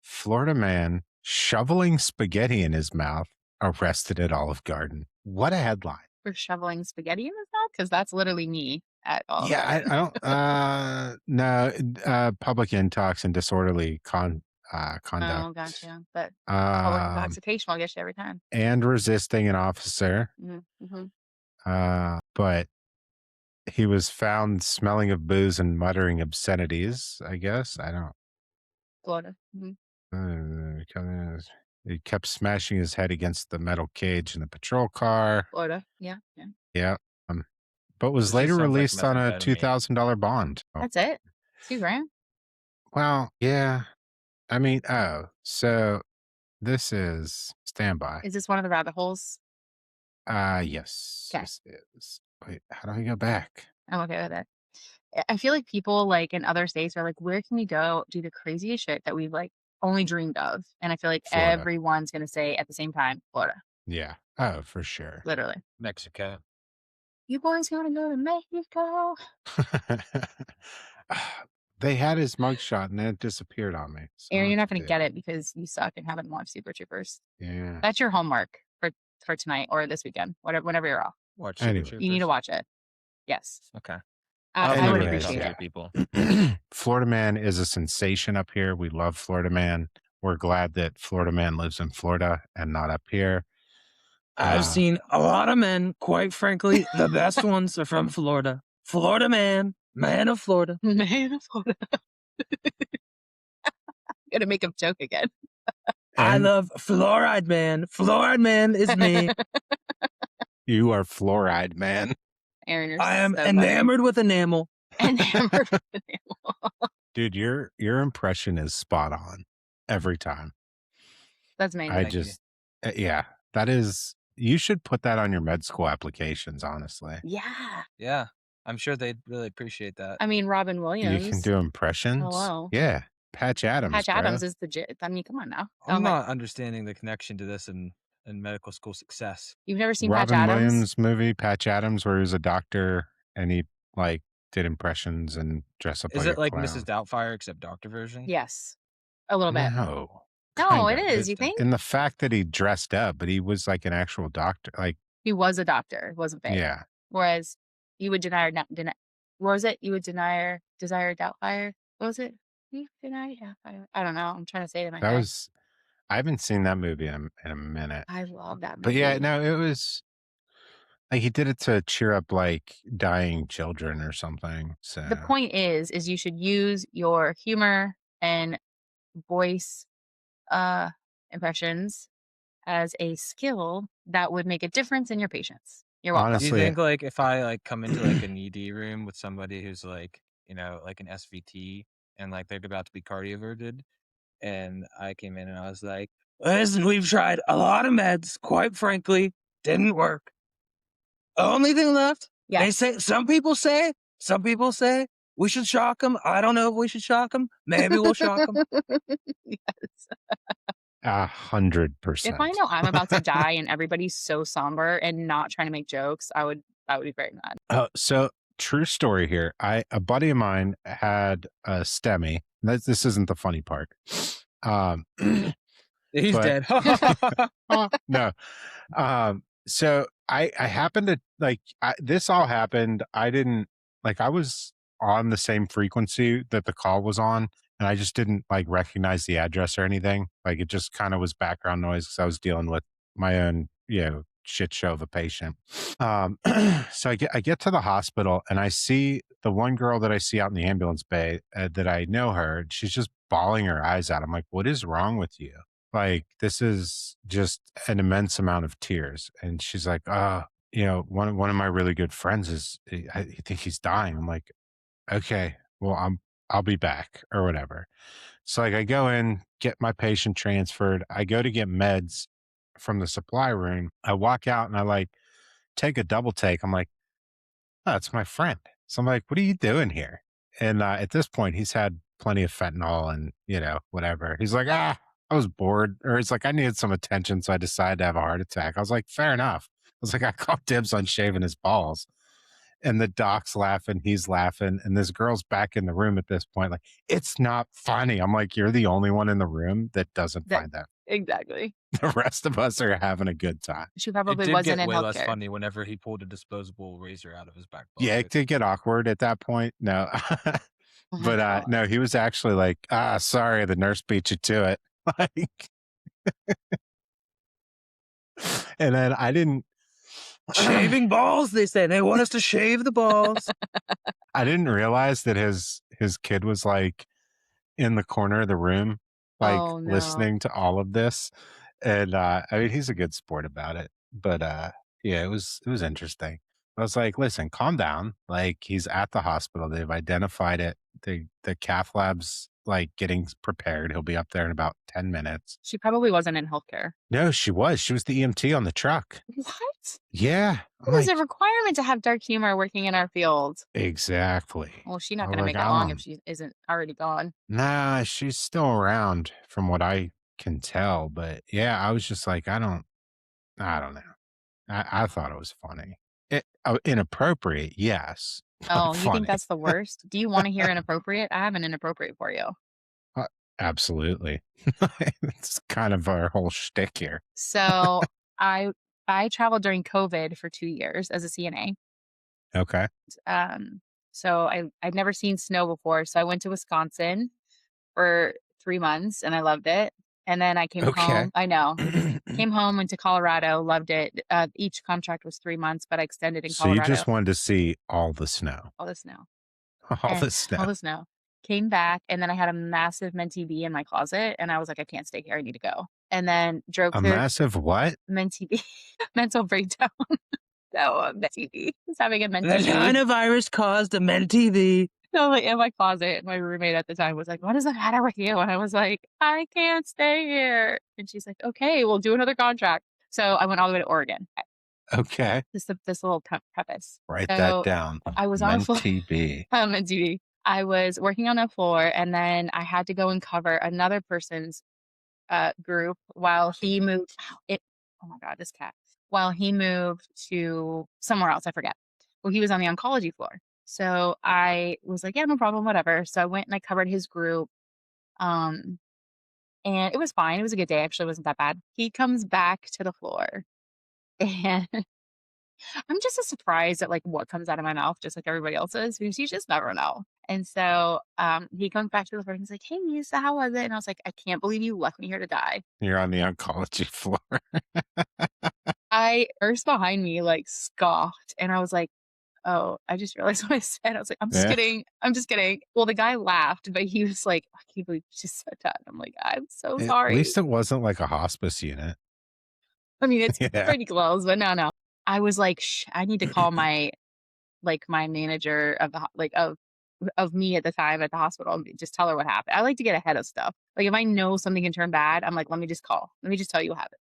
Florida man shoveling spaghetti in his mouth, arrested at Olive Garden. What a headline. For shoveling spaghetti in his mouth, because that's literally me at Olive Yeah, Garden. I don't no, public intox and disorderly conduct. Oh, gotcha. But public Um, intoxication will get you every time. and resisting an officer. Mm-hmm. But he was found smelling of booze and muttering obscenities, I guess. I don't Florida. Hmm. he kept smashing his head against the metal cage in the patrol car. Florida. Yeah. Yeah. Yeah. But was This just later sounds like released on a methamphetamine. $2,000 bond. Oh, That's it. 2 grand. well, yeah. I mean, so this is standby. Is this one of the rabbit holes? Yes, Okay. this is. Wait, how do I go back? I'm okay with it. I feel like people like in other states are like, where can we go do the craziest shit that we've like only dreamed of? And I feel like Florida. everyone's gonna say at the same time, Florida. Yeah. Oh, for sure. Literally. Mexico. You boys gonna go to Mexico? They had his mugshot and then it disappeared on me. So I Aaron, don't you're know not what gonna to do. get it because you suck and haven't watched Super Troopers. Yeah. That's your homework for tonight or this weekend, whenever you're off. Watch Super Anyway. You need to Troopers. watch it. Yes. Okay. I would Anyways, appreciate yeah. it. People. Florida man is a sensation up here. We love Florida man. We're glad that Florida man lives in Florida and not up here. I've seen a lot of men, quite frankly, the best ones are from Florida. Florida man, man of Florida. Man of Florida. Gonna make him joke again. I And love fluoride man. Fluoride man is me. you are fluoride man. Aaron, you're I am so funny. enamored with enamel. Enamored with enamel. Dude, your impression is spot on every time. That's amazing. I Thank you. just yeah, that is you should put that on your med school applications, honestly. Yeah. Yeah. I'm sure they'd really appreciate that. I mean, Robin You Williams. can do impressions. Hello. Yeah. Patch Adams. Patch bro. Adams is I mean, come on now. I'm like, not understanding the connection to this in medical school success. you've never seen Robin Patch Adams? Williams movie, Patch Adams, where he was a doctor and he like did impressions and dressed up Is like it a like clown. Mrs. Doubtfire except doctor version? Yes. A little bit. No. No, it kinda. is. You think? In the fact that he dressed up, but he was like an actual doctor. Like, He was a doctor. It wasn't fake. yeah. Whereas you would deny, what was it? You would desire doubtfire. What was it? You deny doubtfire. I don't know. I'm trying to say it in my That head. was I haven't seen that movie in a minute. I love that movie. But yeah, no, it was like he did it to cheer up like dying children or something. So The point is you should use your humor and voice impressions as a skill that would make a difference in your patients. You're welcome. Do you honestly, think like if I like come into like an ED room with somebody who's like, like an SVT and like they're about to be cardioverted and I came in and I was like, listen, we've tried a lot of meds, quite frankly, didn't work. Only thing left, they Yes. say some people say we should shock them. I don't know if we should shock them. Maybe we'll shock them. Yes. 100%. If I know I'm about to die and everybody's so somber and not trying to make jokes, I would be very mad. So true story here. A buddy of mine had a STEMI. This isn't the funny part. He's But- dead. No. So I happened to like this all happened. I didn't like I was on the same frequency that the call was on, and I just didn't like recognize the address or anything. Like it just kind of was background noise because I was dealing with my own, shit show of a patient. So I get to the hospital and I see the one girl that I see out in the ambulance bay that I know her. And she's just bawling her eyes out. I'm like, what is wrong with you? Like, this is just an immense amount of tears. And she's like, one of my really good friends I think he's dying. I'm like, okay, well, I'll be back or whatever. So like I go in, get my patient transferred. I go to get meds from the supply room. I walk out and I like take a double take. I'm like, oh, it's my friend. So I'm like, what are you doing here? And at this point, he's had plenty of fentanyl and, whatever. He's like, I was bored. Or it's like, I needed some attention. So I decided to have a heart attack. I was like, fair enough. I was like, I called dibs on shaving his balls. And the doc's laughing, he's laughing, and this girl's back in the room at this point, like, it's not funny. I'm like, you're the only one in the room that doesn't That find that. exactly. The rest of us are having a good time. She It probably did wasn't get in way less healthcare. funny whenever he pulled a disposable razor out of his back Yeah, it pocket. did get awkward at that point. No. Oh my But god. no, he was actually like, sorry, the nurse beat you to it. Like, and then I didn't Shaving balls, they say. They want us to shave the balls. I didn't realize that his kid was like in the corner of the room, like Oh, no. listening to all of this. And I mean, he's a good sport about it. But yeah, it was interesting. I was like, listen, calm down. Like he's at the hospital. They've identified it. The cath lab's like getting prepared. He'll be up there in about 10 minutes. She probably wasn't in healthcare. No, she was. She was the EMT on the truck. What? Yeah. I'm It is like, a requirement to have dark humor working in our field. exactly. Well, she's I not was gonna like, make it I long if don't she isn't already gone. nah, she's still around from what I can tell. But yeah, I was just like, I don't know. I thought it was funny. Inappropriate, yes, but Oh, you think funny. that's the worst? Do you wanna hear inappropriate? I have an inappropriate for you. Uh, absolutely. It's kind of our whole shtick here. So, I I traveled during COVID for 2 years as a CNA. Okay. So I'd never seen snow before, so I went to Wisconsin for 3 months, and I loved it, and then I came Okay. home. I know. Came home, went to Colorado, loved it. Each contract was 3 months, but I extended in So you just Colorado. wanted to see all the snow. All the snow. All And the snow. all the snow. Came back, and then I had a massive Menty-B in my closet, and I was like, "I can't stay here, I need to go." And then drove A through massive what? Menty-B, mental breakdown. So, Menty-B. I was having a The Menty-B. China virus caused a Menty-B. So, like, in my closet, and my roommate at the time was like, "What is the matter with you?" And I was like, "I can't stay here." And she's like, "Okay, we'll do another contract." So, I went all the way to Oregon. Okay. This little preface. Write that So, down. I was on a floor Menty-B. on duty. I was working on a floor, and then I had to go and cover another person's, group while he moved oh my god, this cat. While he moved to somewhere else, I forget. Well, he was on the oncology floor. So, I was like, "Yeah, no problem, whatever." So, I went and I covered his group, um, and it was fine. It was a good day, actually, it wasn't that bad. He comes back to the floor, and I'm just as surprised at, like, what comes out of my mouth just like everybody else is because you just never know. And so, he comes back to the floor and he's like, "Hey, Lisa, how was it?" And I was like, "I can't believe you left me here to die." You're on the oncology floor. Nurse behind me, like, scoffed, and I was like, "Oh, I just realized what I said." I was like, "I'm just Yeah. kidding. I'm just kidding." Well, the guy laughed, but he was like, "I can't believe you just said that." I'm like, "I'm so At sorry." least it wasn't like a hospice unit. I mean, it's Yeah. pretty close, but no, no. I was like, I need to call my like, my manager of the ho like, of me at the time at the hospital and just tell her what happened. I like to get ahead of stuff. Like, if I know something can turn bad, I'm like, "Let me just call. Let me just tell you what happened."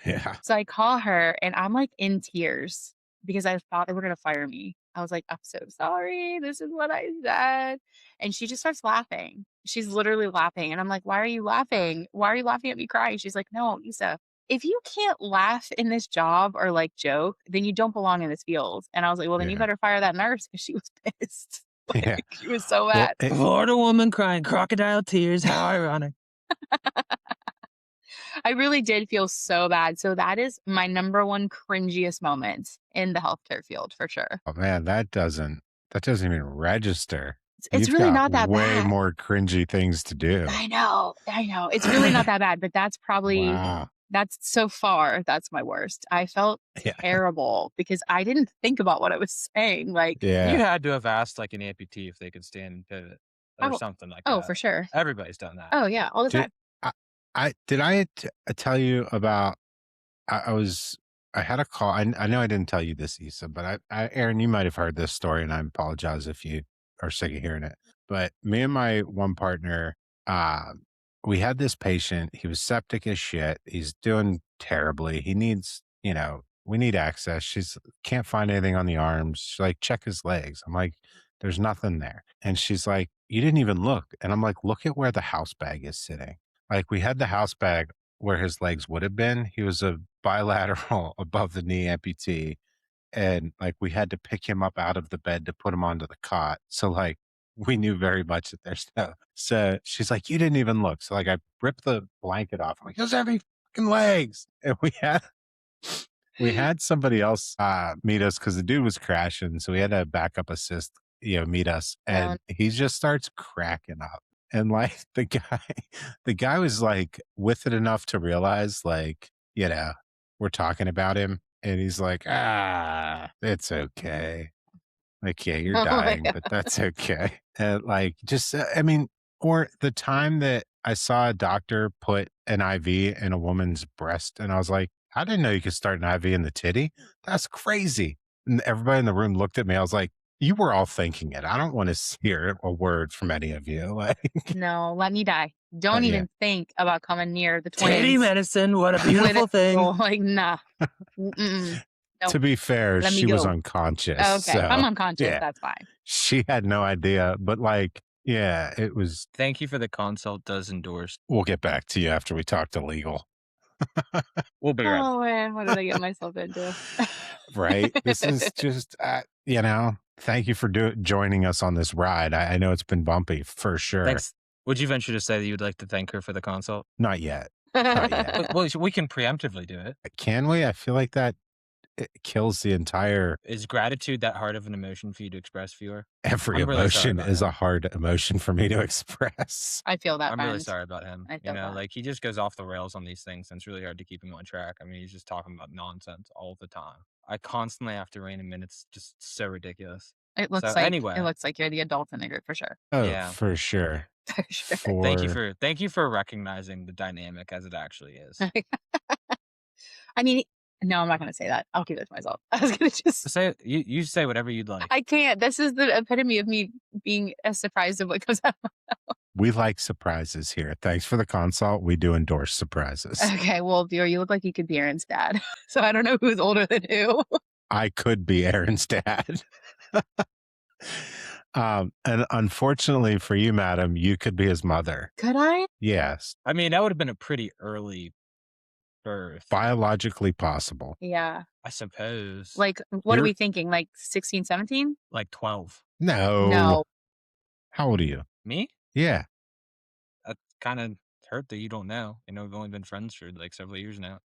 Yeah. So I call her, and I'm, like, in tears because I thought they were gonna fire me. I was like, "I'm so sorry. This is what I said." And she just starts laughing. She's literally laughing, and I'm like, "Why are you laughing? Why are you laughing at me crying?" She's like, "No, Lisa, if you can't laugh in this job or, like, joke, then you don't belong in this field." And I was like, "Well, then you Yeah. better fire that nurse," because she was pissed. Yeah. Like, she was so Well, mad. Florida woman crying crocodile tears. How ironic. I really did feel so bad. So that is my number one cringiest moment in the healthcare field for sure. oh man, that doesn't even register. It's You've really got not that way bad. more cringy things to do. I know, I know. It's really not that bad, but Wow. that's so far, that's my worst. I felt Yeah. terrible because I didn't think about what I was saying. Like, You Yeah. had to have asked like an amputee if they could stand and pivot or oh, something like oh, that. for sure. Everybody's done that. Oh, yeah, all the Did time. I did I tell you about I had a call. I know I didn't tell you this, Issa, but Aaron, you might have heard this story, and I apologize if you are sick of hearing it. But me and my one partner, uh, we had this patient. He was septic as shit. He's doing terribly. He needs, we need access. She's can't find anything on the arms. She's like, check his legs. I'm like, there's nothing there. And she's like, you didn't even look. And I'm like, look at where the house bag is sitting. Like we had the house bag where his legs would have been. He was a bilateral above the knee amputee, and like we had to pick him up out of the bed to put him onto the cot. So like we knew very much that there's no. So she's like, you didn't even look. So like I ripped the blanket off. I'm like, those have any fucking legs. And we had somebody else meet us because the dude was crashing. So we had a backup assist, meet us. And he just starts cracking up. And like the guy was like with it enough to realize like, we're talking about him. And he's like, it's okay. Like, yeah, you're Oh my dying, God. but that's okay. And like, just, I mean, or the time that I saw a doctor put an IV in a woman's breast, and I was like, I didn't know you could start an IV in the titty. That's crazy. And everybody in the room looked at me. I was like, you were all thinking it. I don't want to hear a word from any of you. Like, No, let me die. Don't yeah. even think about coming near the Titty twins. medicine, what a beautiful with thing. Like, nah. Mm-mm. Nope. To be fair, Let me she was go. unconscious. Okay, if I'm So, unconscious, yeah, that's fine. she had no idea. But like, yeah, it was. Thank you for the consult. Does endorse. We'll get back to you after we talk to legal. We'll be right. Oh man, what did I get myself into? Right. This is just, thank you for joining us on this ride. I know it's been bumpy for sure. Thanks. Would you venture to say that you would like to thank her for the consult? Not yet. Not yet. Well, we can preemptively do it. Can we? I feel like that it kills the entire. Is gratitude that hard of an emotion for you to express, viewer? Every I'm really sorry emotion about is him. a hard emotion for me to express. I feel that. I'm really friend. sorry about him. I feel that. Like he just goes off the rails on these things, and it's really hard to keep him on track. I mean, he's just talking about nonsense all the time. I constantly have to rein him in. It's just so ridiculous. It looks So like anyway. it looks like you're the adult in the group for sure. Oh, Yeah. for sure. For sure. Thank you for recognizing the dynamic as it actually is. I mean, no, I'm not going to say that. I'll keep it to myself. I was going to just Say you say whatever you'd like. I can't. This is the epitome of me being as surprised of what comes out. We like surprises here. Thanks for the consult. We do endorse surprises. Okay, well, viewer, you look like you could be Aaron's dad. So I don't know who's older than who. I could be Aaron's dad. And unfortunately for you, madam, you could be his mother. Could I? Yes. I mean, that would have been a pretty early birth. Biologically possible. Yeah. I suppose. Like, what are we thinking? Like 16, 17? Like 12. No. How old are you? Me? Yeah. That kind of hurt that you don't know. We've only been friends for like several years now.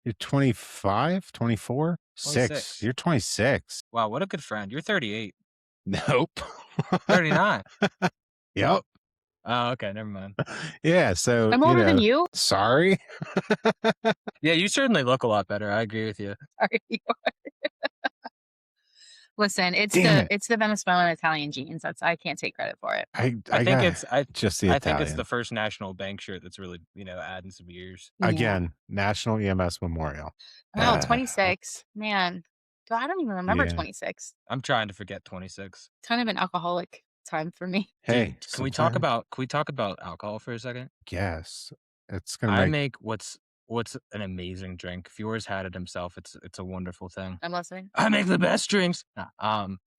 You're 25, 24? 6. You're 26. Wow, what a good friend. You're 38. Nope. 39. Yep. Oh, okay. Never mind. Yeah. So I'm older than you. Sorry. Yeah, you certainly look a lot better. I agree with you. Sorry. Listen, it's the Venezuelan Italian genes. I can't take credit for it. I think it's just the I Italian. think it's the first national bank shirt that's really, adding some years. Again, National EMS Memorial. Wow, 26. Man, I don't even remember 26. I'm trying to forget 26. Kind of an alcoholic time for me. Hey, Dude, can we talk about alcohol for a second? Yes. It's gonna I make what's an amazing drink. Viewers had it himself. It's a wonderful thing. I'm listening. I make the best drinks.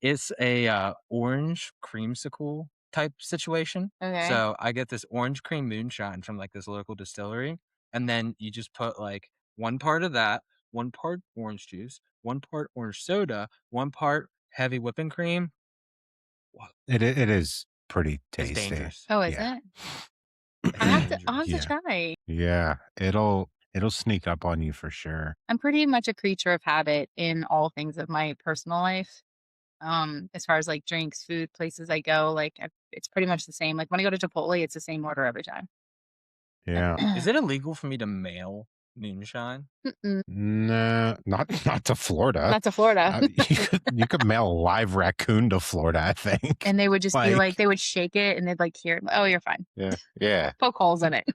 It's a orange creamsicle type situation. Okay. So I get this orange cream moonshine from like this local distillery, and then you just put like one part of that, one part orange juice, one part orange soda, one part heavy whipping cream. It is pretty tasty. It's dangerous. Oh, is it? I'll have to try. Yeah, it'll sneak up on you for sure. I'm pretty much a creature of habit in all things of my personal life. As far as like drinks, food, places I go, like it's pretty much the same. Like when I go to Chipotle, it's the same order every time. Yeah. Is it illegal for me to mail moonshine? No, not to Florida. Not to Florida. You could mail a live raccoon to Florida, I think. And they would just be like, they would shake it and they'd like hear, oh, you're fine. Yeah. Poke holes in it.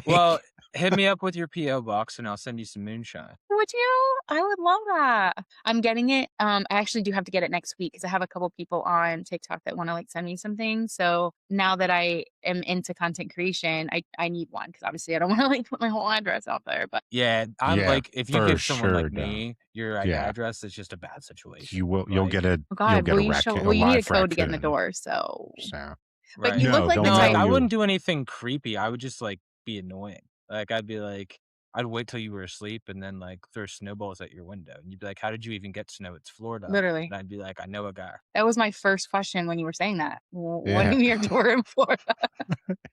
Well, hit me up with your PO box, and I'll send you some moonshine. Would you? I would love that. I'm getting it. I actually do have to get it next week because I have a couple people on TikTok that want to like send me some things. So now that I am into content creation, I need one because obviously I don't want to like put my whole address out there. But Yeah, I'm Yeah, like, if you for give someone sure, like don't. me your Yeah, address, it's just a bad situation. you'll Like, get a oh you'll God, get will a you show? raccoon, a Well, you need a live code to get in the raccoon. door. So, So but right. you look no, like the don't No, like, type. I mail you. wouldn't do anything creepy. I would just, like, be annoying. Like, I'd wait till you were asleep and then, like, throw snowballs at your window, and you'd be like, "How did you even get snow? It's Florida." Literally, And I'd be like, "I know a guy." that was my first question when you were saying that. What Yeah, do you mean door in Florida?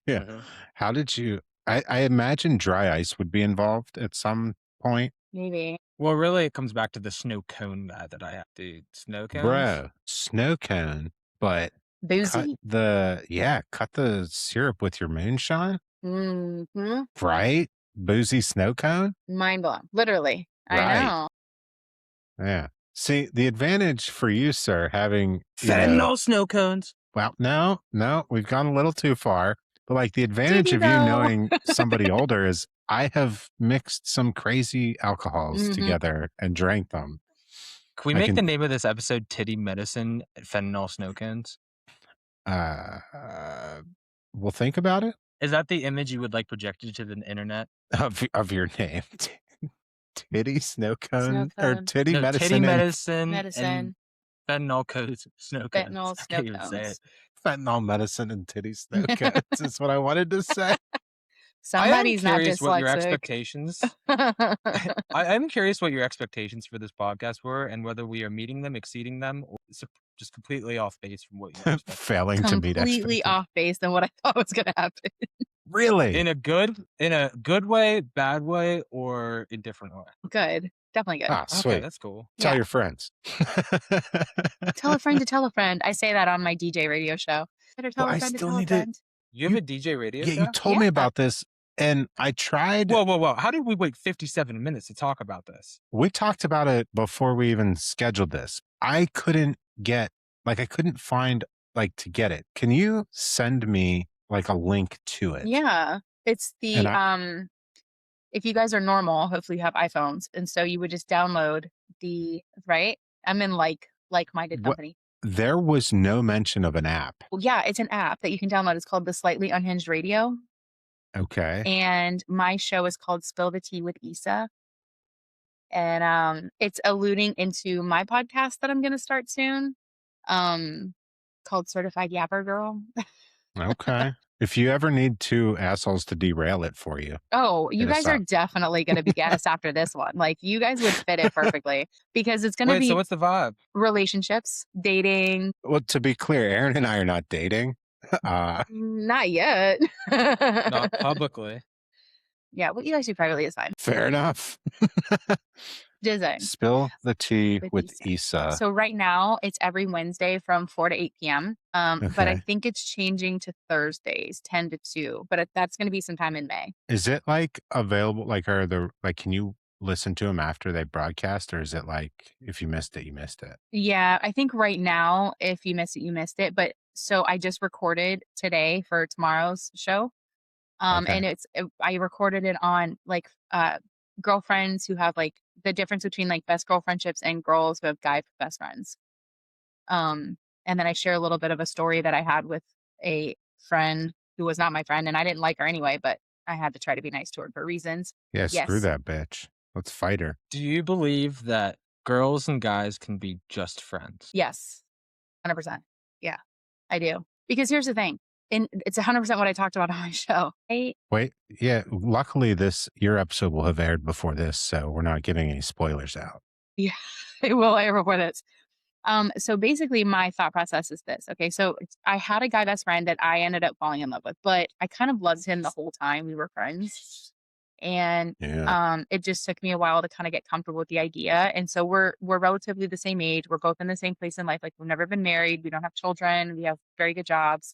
yeah. Mhm. How did you? I imagine dry ice would be involved at some point. Maybe Well, really, it comes back to the snow cone guy that I have. Dude, snow cones? Bro, snow cone, but boozy. cut the syrup with your moonshine, Hmm. right? Boozy snow cone, Mind blown. Literally, I right? know. Yeah. See, the advantage for you, sir, having, Fentanyl snow cones. well, no, we've gone a little too far. But like the Did advantage you of you though? knowing somebody older is I have mixed some crazy alcohols Hmm. together and drank them. Can we I make can, the name of this episode Titty Medicine Fentanyl Snow Cones? uh, we'll think about it Is that the image you would like projected to the internet? of your name. Titty snow Snow cone or cone, titty No, Titty medicine and Medicine and medicine, Fentanyl cones Snow Cones. fentanyl, I snow can't even say it. cones. fentanyl medicine and titty snow cones is what I wanted to say. I am Somebody's not curious what your dyslexic. expectations I am curious what your expectations for this podcast were and whether we are meeting them, exceeding them, or just completely off base from what you were expecting. Failing to meet Completely expectations. off base than what I thought was going to happen. Really? In a good way, bad way, or indifferent way. Good. Definitely good. Ah, Okay, sweet. that's cool. Tell Yeah. your friends. Tell a friend to tell a friend. I say that on my DJ radio show. Better tell Well, a I friend to still tell a need to. friend. You have You, a DJ radio yeah, you show? told me Yeah. about this, and I tried. Whoa, whoa, whoa. How did we wait 57 minutes to talk about this? We talked about it before we even scheduled this. I couldn't I couldn't find to get it. Can you send me like a link to it? Yeah. It's And the I, if you guys are normal, hopefully you have iPhones. And so you would just download the right. I'm in like-minded what, company. there was no mention of an app. Well, yeah, it's an app that you can download. It's called the Slightly Unhinged Radio. Okay. And my show is called Spill the Tea with Issa. And it's alluding into my podcast that I'm gonna start soon. Called Certified Yapper Girl. Okay. If you ever need two assholes to derail it for you, Oh, you hit us guys are up. definitely gonna be guests after this one. Like you guys would fit it perfectly because it's gonna Wait, so be what's the vibe? relationships, dating. Well, to be clear, Aaron and I are not dating. Not yet. Not publicly. Yeah, what you guys do privately is fine. Fair enough. Design. Spill the tea with Issa. Issa. So right now it's every Wednesday from 4 to 8 p.m. But I Okay. think it's changing to Thursdays, 10 to 2. But that's going to be sometime in May. Is it available? Can you listen to them after they broadcast, or is it like if you missed it, you missed it? Yeah, I think right now, if you missed it, you missed it. But so I just recorded today for tomorrow's show. Okay. And I recorded it on girlfriends who have like the difference between like best girlfriendships and girls who have guy best friends. And then I share a little bit of a story that I had with a friend who was not my friend, and I didn't like her anyway, but I had to try to be nice to her for reasons. Yeah, screw Yes. that bitch. Let's fight her. Do you believe that girls and guys can be just friends? Yes. 100%. Yeah, I do. Because here's the thing. And it's 100% what I talked about on my show. Wait, yeah. Luckily, your episode will have aired before this, so we're not giving any spoilers out. Yeah, it will air before this. So basically my thought process is this. Okay, so I had a guy best friend that I ended up falling in love with, but I kind of loved him the whole time we were friends. And Yeah. it just took me a while to kind of get comfortable with the idea. And so we're relatively the same age. We're both in the same place in life. Like we've never been married. We don't have children. We have very good jobs.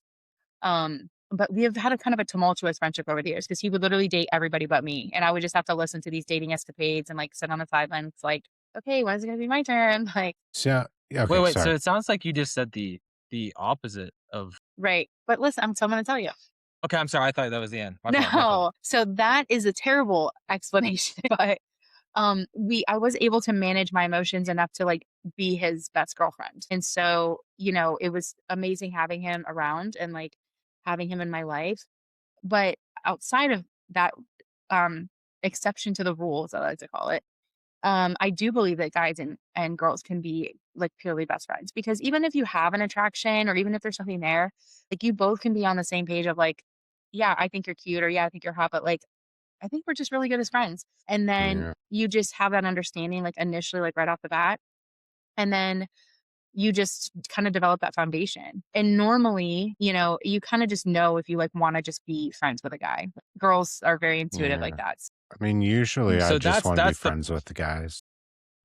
But we have had a kind of a tumultuous friendship over the years because he would literally date everybody but me. And I would just have to listen to these dating escapades and like sit on the sidelines like, okay, when is it gonna be my turn? Like, So, yeah, okay, Wait, so sorry. it sounds like you just said the opposite of right. But listen, I'm gonna tell you. Okay, I'm sorry, I thought that was the end. My fault, my fault. No. So that is a terrible explanation, but, I was able to manage my emotions enough to, like, be his best girlfriend, and so, it was amazing having him around and, like, having him in my life, but outside of that, um, exception to the rules, I like to call it, I do believe that guys and girls can be, like, purely best friends because even if you have an attraction or even if there's something there, like, you both can be on the same page of, like, "Yeah, I think you're cute," or, "Yeah, I think you're hot," but, like, "I think we're just really good as friends." And then Yeah. you just have that understanding, like, initially, like, right off the bat, and then you just kinda develop that foundation. And normally, you kinda just know if you, like, wanna just be friends with a guy. Girls are very intuitive like Yeah. that. I mean, usually I So just wanna be that's the friends with the guys.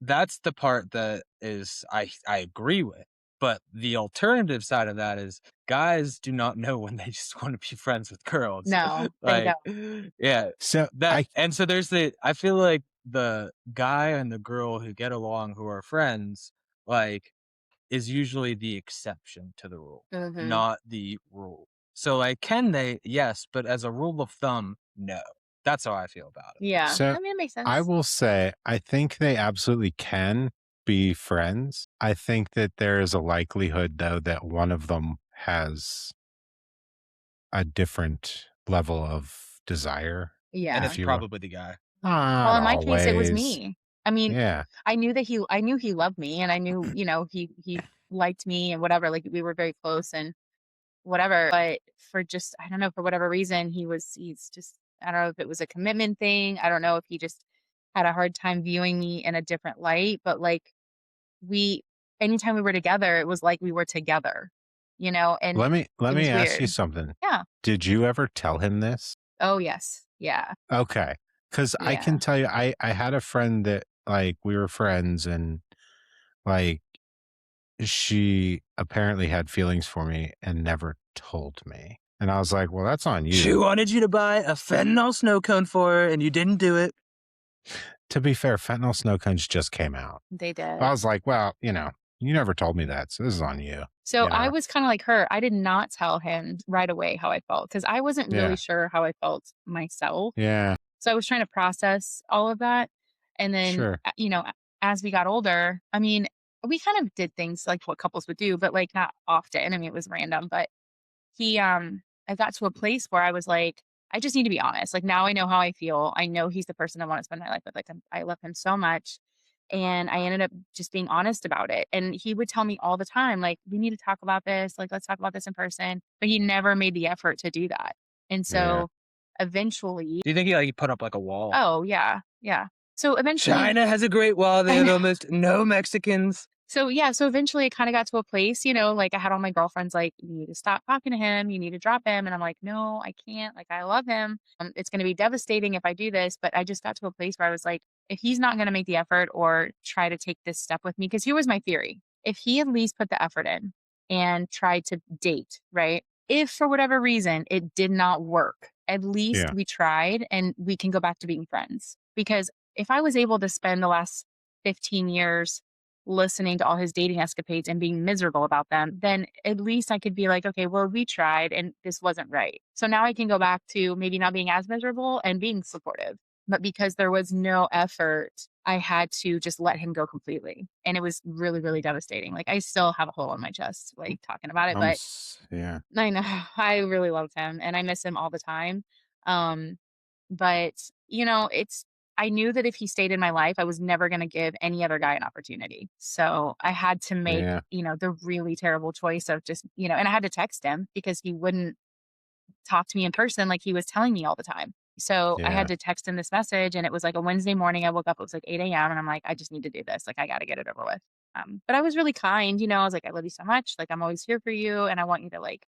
That's the part that is I agree with, but the alternative side of that is guys do not know when they just wanna be friends with girls. No, they Like, don't. yeah, So that I and so there's the I feel like the guy and the girl who get along who are friends, like, is usually the exception to the rule, Mhm. not the rule. So, like, can they? Yes, but as a rule of thumb, no. That's how I feel about it. Yeah. so I mean, it makes I sense. will say I think they absolutely can be friends. I think that there is a likelihood though that one of them has a different level of desire, And Yeah. it's if you will. probably the guy. Well, Not in my case, it was always. me. I mean, Yeah. I knew he loved me and I knew, he liked me and whatever, like, we were very close and whatever, but for just I don't know, for whatever reason, he's just I don't know if it was a commitment thing, I don't know if he just had a hard time viewing me in a different light, but, like, we anytime we were together, it was like we were together, and Let it me was ask you weird. something. Yeah. Did you ever tell him this? Oh, yes. Yeah. Okay, because I can Yeah. tell you, I had a friend that, like, we were friends and, like, she apparently had feelings for me and never told me, and I was like, "Well, that's on She you." wanted you to buy a fentanyl snow cone for her, and you didn't do it. To be fair, fentanyl snow cones just came out. They I did. was like, "Well, you never told me that, so this is on you." So You I know? was kinda like her. I did not tell him right away how I felt because I wasn't really Yeah. sure how I felt myself. Yeah. So I was trying to process all of that. And then, Sure. as we got older, I mean, we kind of did things like what couples would do, but, like, not often. I mean, it was random, but I got to a place where I was like, I just need to be honest. Like, now I know how I feel. I know he's the person I want to spend my life with. Like, I love him so much. And I ended up just being honest about it. And he would tell me all the time, like, we need to talk about this. Like, let's talk about this in person. But he never made the effort to do that. And Yeah. so eventually, Do you think he, like, put up, like, a wall? oh, yeah. Yeah. So eventually, China has a great wall, they I have know. almost no Mexicans. So yeah, so eventually it kind of got to a place, like I had all my girlfriends like, you need to stop talking to him, you need to drop him. And I'm like, no, I can't. Like, I love him. It's going to be devastating if I do this. But I just got to a place where I was like, if he's not going to make the effort or try to take this step with me, because here was my theory. If he at least put the effort in and tried to date, right? If for whatever reason it did not work, at least Yeah. we tried and we can go back to being friends. Because if I was able to spend the last 15 years listening to all his dating escapades and being miserable about them, then at least I could be like, okay, well, we tried and this wasn't right. So now I can go back to maybe not being as miserable and being supportive. But because there was no effort, I had to just let him go completely. And it was really, really devastating. Like, I still have a hole in my chest, like, talking about it, but Yeah. I know I really loved him and I miss him all the time. Um, but I knew that if he stayed in my life, I was never going to give any other guy an opportunity. So I had to make, Yeah. the really terrible choice of just, and I had to text him because he wouldn't talk to me in person like he was telling me all the time. So I had Yeah. to text him this message and it was like a Wednesday morning. I woke up, it was like 8 a.m. and I'm like, I just need to do this. Like, I got to get it over with. But I was really kind, I was like, I love you so much. Like, I'm always here for you. And I want you to, like,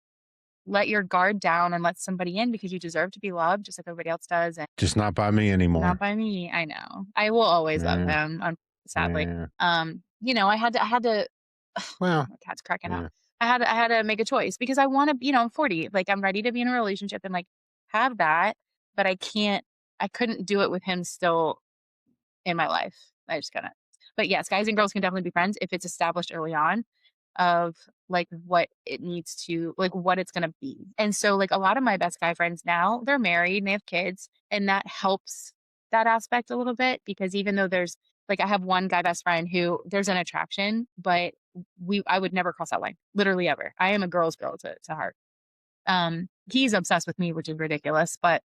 let your guard down and let somebody in because you deserve to be loved just like everybody else does, and Just not by me not anymore. by me. I know. I will always love Yeah. him, sadly. Yeah. I had to Well, my cat's cracking up. yeah. I had to make a choice because I wanna I'm 40, like, I'm ready to be in a relationship and, like, have that, but I couldn't do it with him still in my life. I just couldn't. But yes, guys and girls can definitely be friends if it's established early on. of like what it needs to like what it's going to be. And so like a lot of my best guy friends now, they're married and they have kids, and that helps that aspect a little bit because even though there's like I have one guy best friend who there's an attraction, but I would never cross that line, literally ever. I am a girl's girl to heart. He's obsessed with me, which is ridiculous, but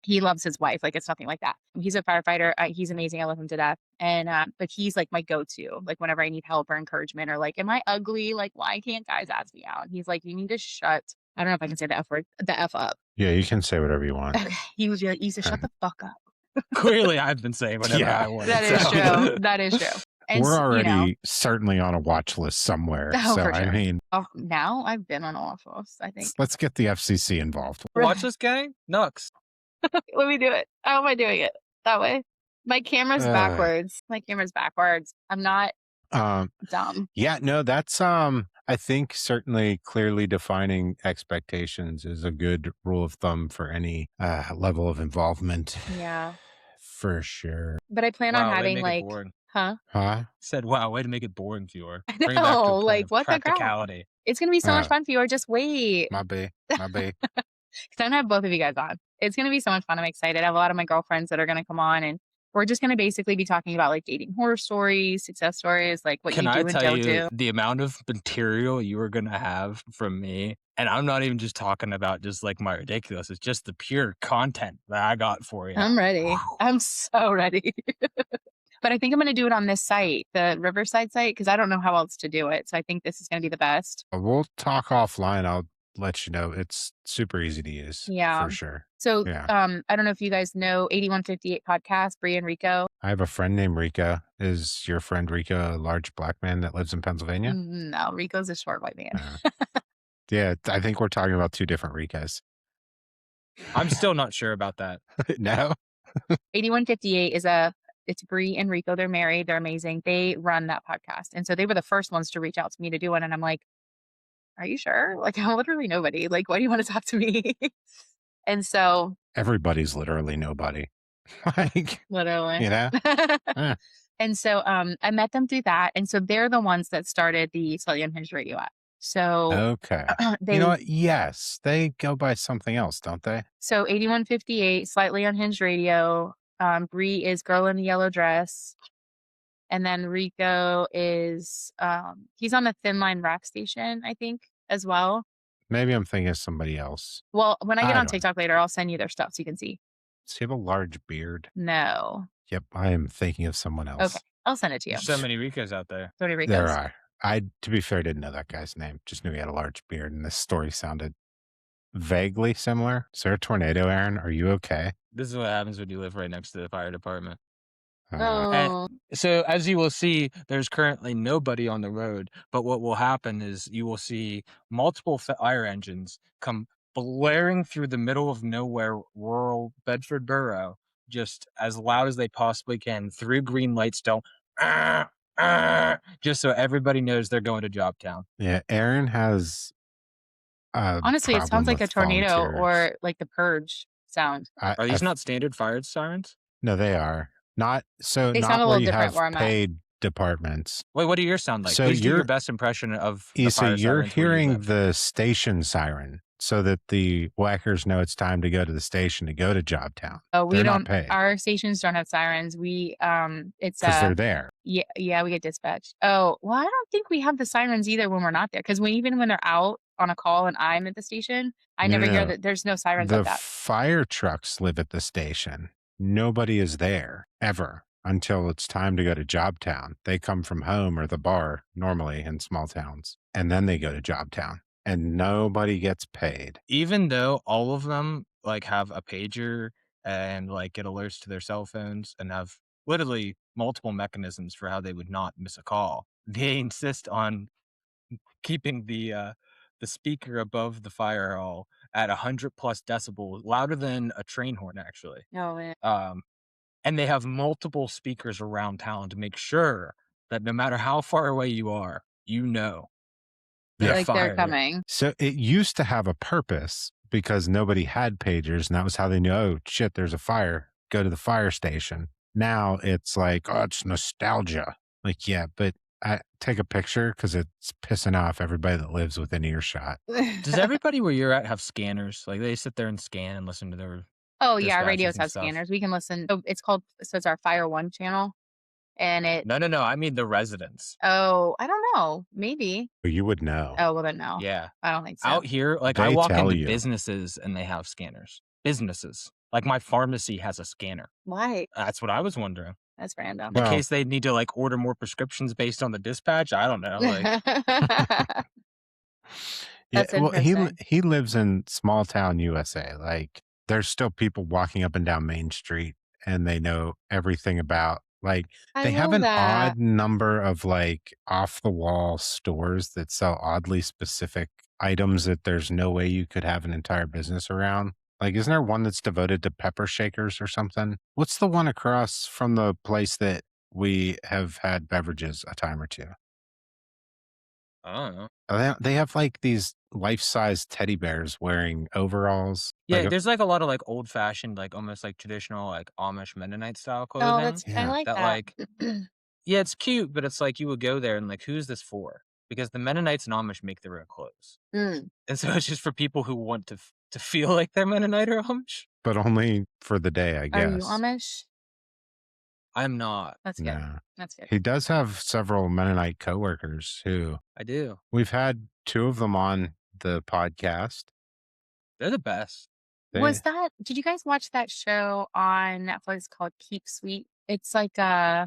he loves his wife. Like it's nothing like that. He's a firefighter. He's amazing. I love him to death. And but he's like my go-to. Like whenever I need help or encouragement or like, am I ugly? Like why can't guys ask me out? And he's like, you need to shut. I don't know if I can say the F word. The F up. Yeah, you can say whatever you want. Okay. He was like, you said shut the fuck up. Clearly, I've been saying whatever I want. That is true. That is true. And we're already certainly on a watch list somewhere. Oh, so for sure. I mean, now I've been on a watch list. I think. Let's get the FCC involved. Watch this gang? Nux. Let me do it. How am I doing it? That way. My camera's backwards. My camera's backwards. I'm not dumb. Yeah, no, that's I think certainly clearly defining expectations is a good rule of thumb for any level of involvement. Yeah. For sure. But I plan on having like Said, wow, way to make it boring, viewer. Bring it back to like what practicality. It's gonna be so much fun, viewer. Just wait. My bae. Because I'm gonna have both of you guys on. It's gonna be so much fun. I'm excited. I have a lot of my girlfriends that are gonna come on, and we're just gonna basically be talking about like dating horror stories, success stories, like what you do and don't do. The amount of material you are gonna have from me, and I'm not even just talking about just like my ridiculous. It's just the pure content that I got for you. I'm ready. I'm so ready. But I think I'm going to do it on this site, the Riverside site, because I don't know how else to do it. So I think this is going to be the best. We'll talk offline. I'll let you know. It's super easy to use. Yeah. For sure. So I don't know if you guys know 8158 podcast, Bree and Rico. I have a friend named Rico. Is your friend Rico a large black man that lives in Pennsylvania? No, Rico's a short white man. Yeah, I think we're talking about two different Ricos. I'm still not sure about that. No? 8158 is it's Bree and Rico. They're married. They're amazing. They run that podcast. And so they were the first ones to reach out to me to do one. And I'm like, are you sure? Like, I'm literally nobody. Like, why do you want to talk to me? And so. Everybody's literally nobody. Like, literally. You know? And so I met them through that. And so they're the ones that started the Slightly Unhinged Radio app. So. Okay. You know what? Yes. They go by something else, don't they? So 8158, Slightly Unhinged Radio. Bree is Girl in the Yellow Dress. And then Rico is, he's on the Thin Line Rap Station, I think, as well. Maybe I'm thinking of somebody else. Well, when I get on TikTok later, I'll send you their stuff so you can see. Does he have a large beard? No. Yep, I am thinking of someone else. Okay, I'll send it to you. There's so many Ricos out there. So many Ricos. There are. I, to be fair, didn't know that guy's name. Just knew he had a large beard, and this story sounded vaguely similar. Is there a tornado, Aaron? Are you okay? This is what happens when you live right next to the fire department. Oh. So as you will see, there's currently nobody on the road, but what will happen is you will see multiple fire engines come blaring through the middle of nowhere, rural Bedford borough, just as loud as they possibly can. 3 green lights don't, just so everybody knows they're going to Jobtown. Yeah, Aaron has honestly, it sounds like a tornado or like the purge sound. Are these not standard fire sirens? No, they are. Not so. They not sound a where little you different have where I'm at. paid departments. Wait, what do yours sound like? So Please do your best impression of the so fire you're sirens where you hearing live. the station siren so that the whackers know it's time to go to the station to go to Jobtown. Oh, we They're don't. not paid Our stations don't have sirens. We it's because they're there. Yeah, we get dispatched. Oh, well, I don't think we have the sirens either when we're not there. Because even when they're out on a call and I'm at the station, I never hear that. There's no sirens like that. The fire trucks live at the station. Nobody is there ever until it's time to go to Jobtown. They come from home or the bar normally in small towns, and then they go to Jobtown, and nobody gets paid. Even though all of them like have a pager and like get alerts to their cell phones and have literally multiple mechanisms for how they would not miss a call, they insist on keeping the speaker above the fire hall at 100+ decibels, louder than a train horn, actually. Oh, man. And they have multiple speakers around town to make sure that no matter how far away you are, you know they're coming. So it used to have a purpose because nobody had pagers, and that was how they knew, oh, shit, there's a fire. Go to the fire station. Now it's like, oh, it's nostalgia. Like, yeah, but I take a picture because it's pissing off everybody that lives within earshot. Does everybody where you're at have scanners? Like, they sit there and scan and listen to their Oh, yeah, our dispatches radios and have stuff? scanners. We can listen so it's called so it's our Fire One channel, and it No, no, no, I mean the residents. oh, I don't know, maybe. But you would know. Oh, well, then no. Yeah. I don't think so. Out here, like, I They walk tell into you. businesses and they have scanners. Businesses. Like, my pharmacy has a scanner. Why? That's what I was wondering. That's random. In Well, case they need to, like, order more prescriptions based on the dispatch, I don't know, like yeah, That's well, interesting. he lives in small town USA. Like, there's still people walking up and down Main Street, and they know everything about like I they have love an that. odd number of like off the wall stores that sell oddly specific items that there's no way you could have an entire business around. Like, isn't there one that's devoted to pepper shakers or something? What's the one across from the place that we have had beverages a time or two? I don't know. They have, like, these life-size teddy bears wearing overalls, like Yeah, a there's, like, a lot of, like, old-fashioned, like, almost, like, traditional, like, Amish Mennonite style Oh, clothing that's I yeah, like that, that. like yeah, it's cute, but it's like you would go there and, like, who's this for? Because the Mennonites and Amish make their own clothes. Mm. And so it's just for people who want to feel like they're Mennonite or Amish. but only for the day, I Are you guess. Amish? I'm not. That's good. No. That's good. He does have several Mennonite coworkers who I do. we've had 2 of them on the podcast. They're the best. They Did you guys watch that show on Netflix called Keep Sweet? It's like I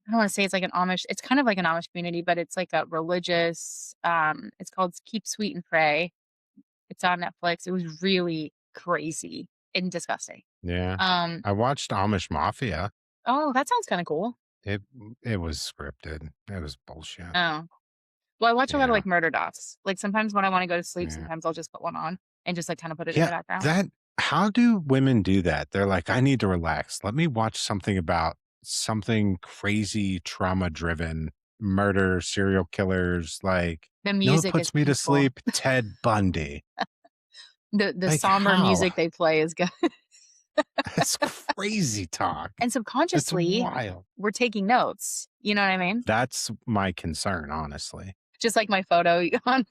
don't wanna say it's like an Amish it's kind of like an Amish community, but it's like a religious, it's called Keep Sweet and Pray. It's on Netflix. It was really crazy and disgusting. yeah. Um, I watched Amish Mafia. oh, that sounds kinda cool. It it was scripted. It was bullshit. Oh. Well, I watch a lot of, Yeah, like, murder docs. Like, sometimes when I wanna go to sleep, yeah. sometimes I'll just put one on and just, like, kinda put it in the Yeah, background. that how do women do that? They're like, "I need to relax. Let me watch something about something crazy trauma-driven, murder, serial killers, like, The you know what music is puts me to peaceful. sleep? Ted Bundy." The Like, somber how? music they play is good. That's crazy talk. And It's subconsciously, wild. we're taking notes. You know what I mean? That's my concern, honestly. Just like my photo on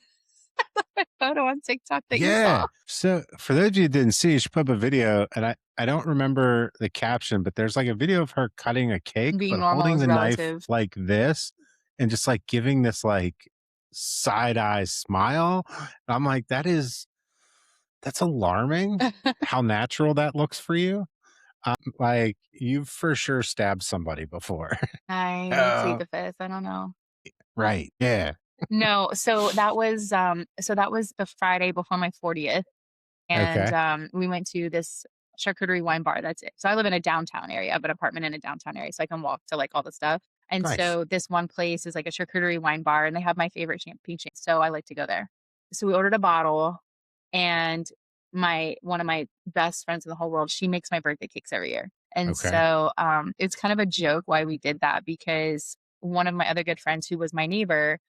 my photo on TikTok that you Yeah. saw. So for those of you who didn't see, you should put up a video, and I don't remember the caption, but there's like a video of her cutting a cake, Being but normal holding is the knife relative. like this and just like giving this like side eye smile. I'm like, that's alarming how natural that looks for you. Like you've for sure stabbed somebody before. I would plead Oh, the fifth. I don't know. right. Yeah. No, so that was the Friday before my 40th, and, Okay. we went to this charcuterie wine bar, that's it. So I live in a downtown area. I have an apartment in a downtown area, so I can walk to, like, all the stuff, and Nice. so this one place is like a charcuterie wine bar, and they have my favorite champagne chain, so I like to go there. So we ordered a bottle, and my one of my best friends in the whole world, she makes my birthday cakes every year, and Okay. so, it's kind of a joke why we did that because one of my other good friends who was my neighbor,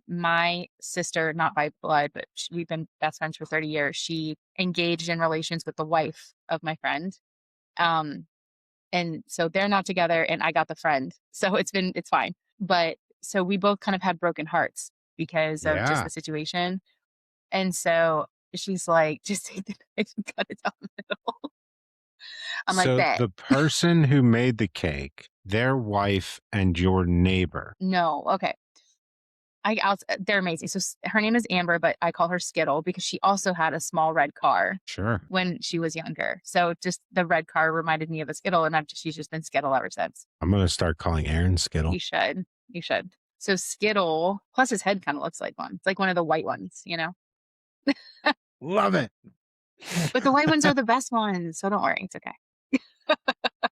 my sister, not by blood, but we've been best friends for 30 years. She engaged in relations with the wife of my friend. Um, and so they're not together and I got the friend. So it's fine. But so we both kind of had broken hearts because of just Yeah. the situation. And so she's like, just take the knife and cut it down the middle. I'm like, So bet. the person who made the cake, their wife and your neighbor. No. Okay. They're amazing. So her name is Amber, but I call her Skittle because she also had a small red car Sure. when she was younger. So just the red car reminded me of a Skittle, and she's just been Skittle ever since. I'm gonna start calling Aaron Skittle. You should. You should. So Skittle, plus his head kind of looks like one. It's like one of the white ones, you know? Love it. But the white ones are the best ones. So don't worry. It's okay.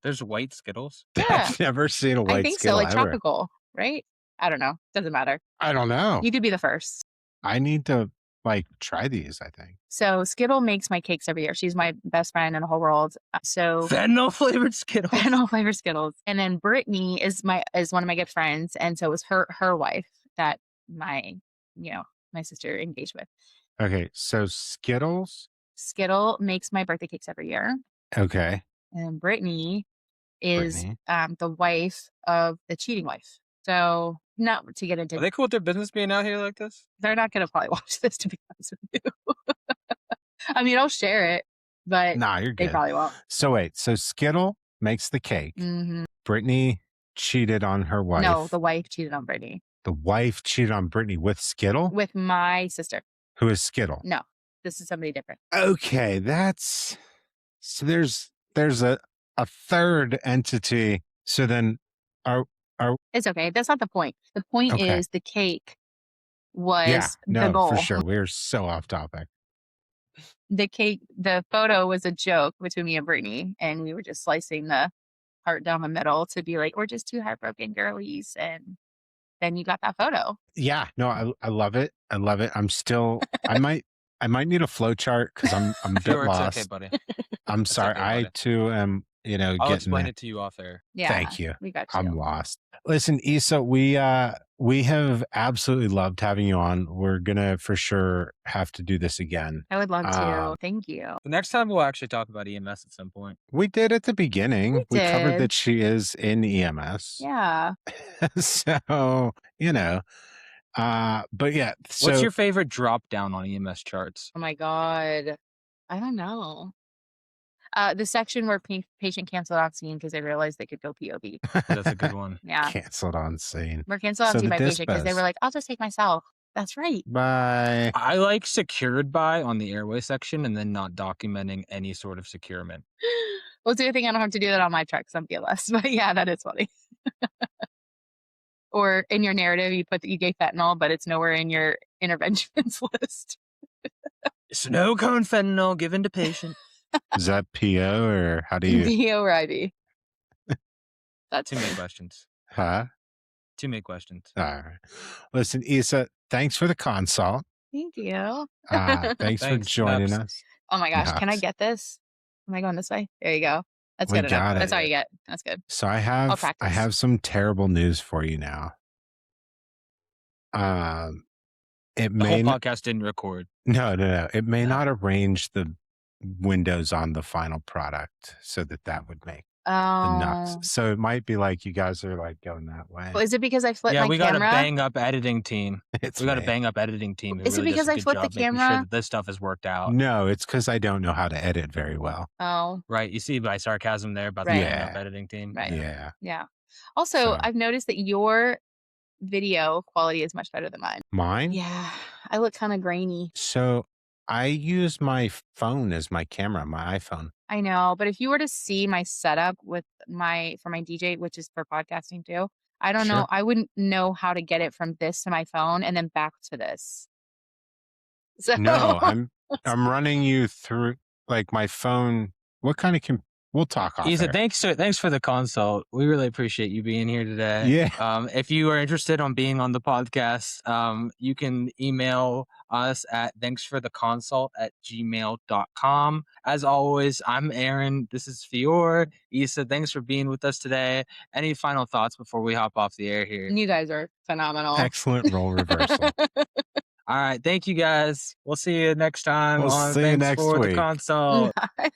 There's white Skittles? Yeah. I've never seen a I white think so. Skittle Like ever. tropical, right? I don't know. Doesn't matter. I don't know. You could be the first. I need to like try these, I think. So Skittle makes my cakes every year. She's my best friend in the whole world. So Fentanyl flavored Skittles? fennel flavored Skittles. And then Brittany is one of my good friends, and so it was her wife that my my sister engaged with. Okay, so Skittles. Skittle makes my birthday cakes every year, Okay. and Brittany is Brittany. the wife of the cheating wife. So, not to get Are into they cool with their business being out here like this? they're not gonna probably watch this, to be honest with you. I mean, I'll share it, but Nah, you're they good. probably won't. So wait, so Skittle makes the cake. Mhm. Brittany cheated on her wife. No, the wife cheated on Brittany The wife cheated on Brittany with Skittle? with my sister. Who is Skittle? No, this is somebody different. Okay, that's so there's a third entity. So then are It's okay. That's not the point. The point okay. is the cake Yeah, was the no, for goal. sure. We're so off topic. The photo was a joke between me and Brittany, and we were just slicing the heart down the middle to be like, we're just two heartbroken girlies. And then you got that photo. Yeah, no, I love it. I love it. I'm still I might need a flow chart because I'm a bit Sure, it's okay, lost. buddy. I'm It's sorry. okay, I buddy. too am, I'll getting explain there. it to you off air. Yeah. Thank you. We got I'm you. lost. Listen, Issa, we have absolutely loved having you on. We're gonna for sure have to do this again. I would love to. Thank you. The next time we'll actually talk about EMS at some point. We did at the beginning. We covered did. that she is in EMS. Yeah. So, but yeah. So What's your favorite drop down on EMS charts? Oh my God. I don't know. The section where patient canceled on scene because they realized they could go POV. That's a good one. Yeah. canceled on scene. We're canceled on So scene the by patient because they dispatch. were like, I'll just take myself. That's right. Bye. I like secured by on the airway section and then not documenting any sort of securement. Well, it's a good thing I don't have to do that on my truck, some PLS. But yeah, that is funny. Or in your narrative, you put that you gave fentanyl, but it's nowhere in your interventions list. Snow cone fentanyl given to patient. Is that PO or how do you? DO or IV. That's Too many questions. Huh? Too many questions. All right. Listen, Issa, thanks for the consult. Thank you. Thanks for Thanks, joining Nubs. us. Oh my gosh, can I Nuts. get this? Am I going this way? There you go. That's We good enough. got That's it. all you get. That's good. So I I'll have practice. some terrible news for you now. It The whole may not, podcast didn't record. no. It may No. not arrange the windows on the final product so that would make the nuts. Oh. So it might be like you guys are like going that way. Well, is it because I flipped Yeah, my we got a camera? bang up editing team. It's We got a me. bang up editing team who Is it really because does a I good flipped the job making sure camera? that this stuff is worked out. No, it's because I don't know how to edit very well. Oh, Right. You see my sarcasm there about Right. the bang up Yeah. editing team. right. Yeah. Yeah. Also, So- I've noticed that your video quality is much better than mine. Mine? Yeah. I look kind of grainy. So I use my phone as my camera, my iPhone. I know, but if you were to see my setup with for my DJ, which is for podcasting too, I don't know. Sure. I wouldn't know how to get it from this to my phone and then back to this. So No, I'm running you through like my phone. What kind of we'll talk off Isa, air. thanks for the consult. We really appreciate you being here today. Yeah. If you are interested on being on the podcast, you can email us at thanksfortheconsult@gmail.com. As always, I'm Aaron. This is Fior. Isa, thanks for being with us today. Any final thoughts before we hop off the air here? you guys are phenomenal. Excellent role reversal. All right. Thank you guys. We'll see you next time We'll on see you Thanks next for week. the Consult. Bye.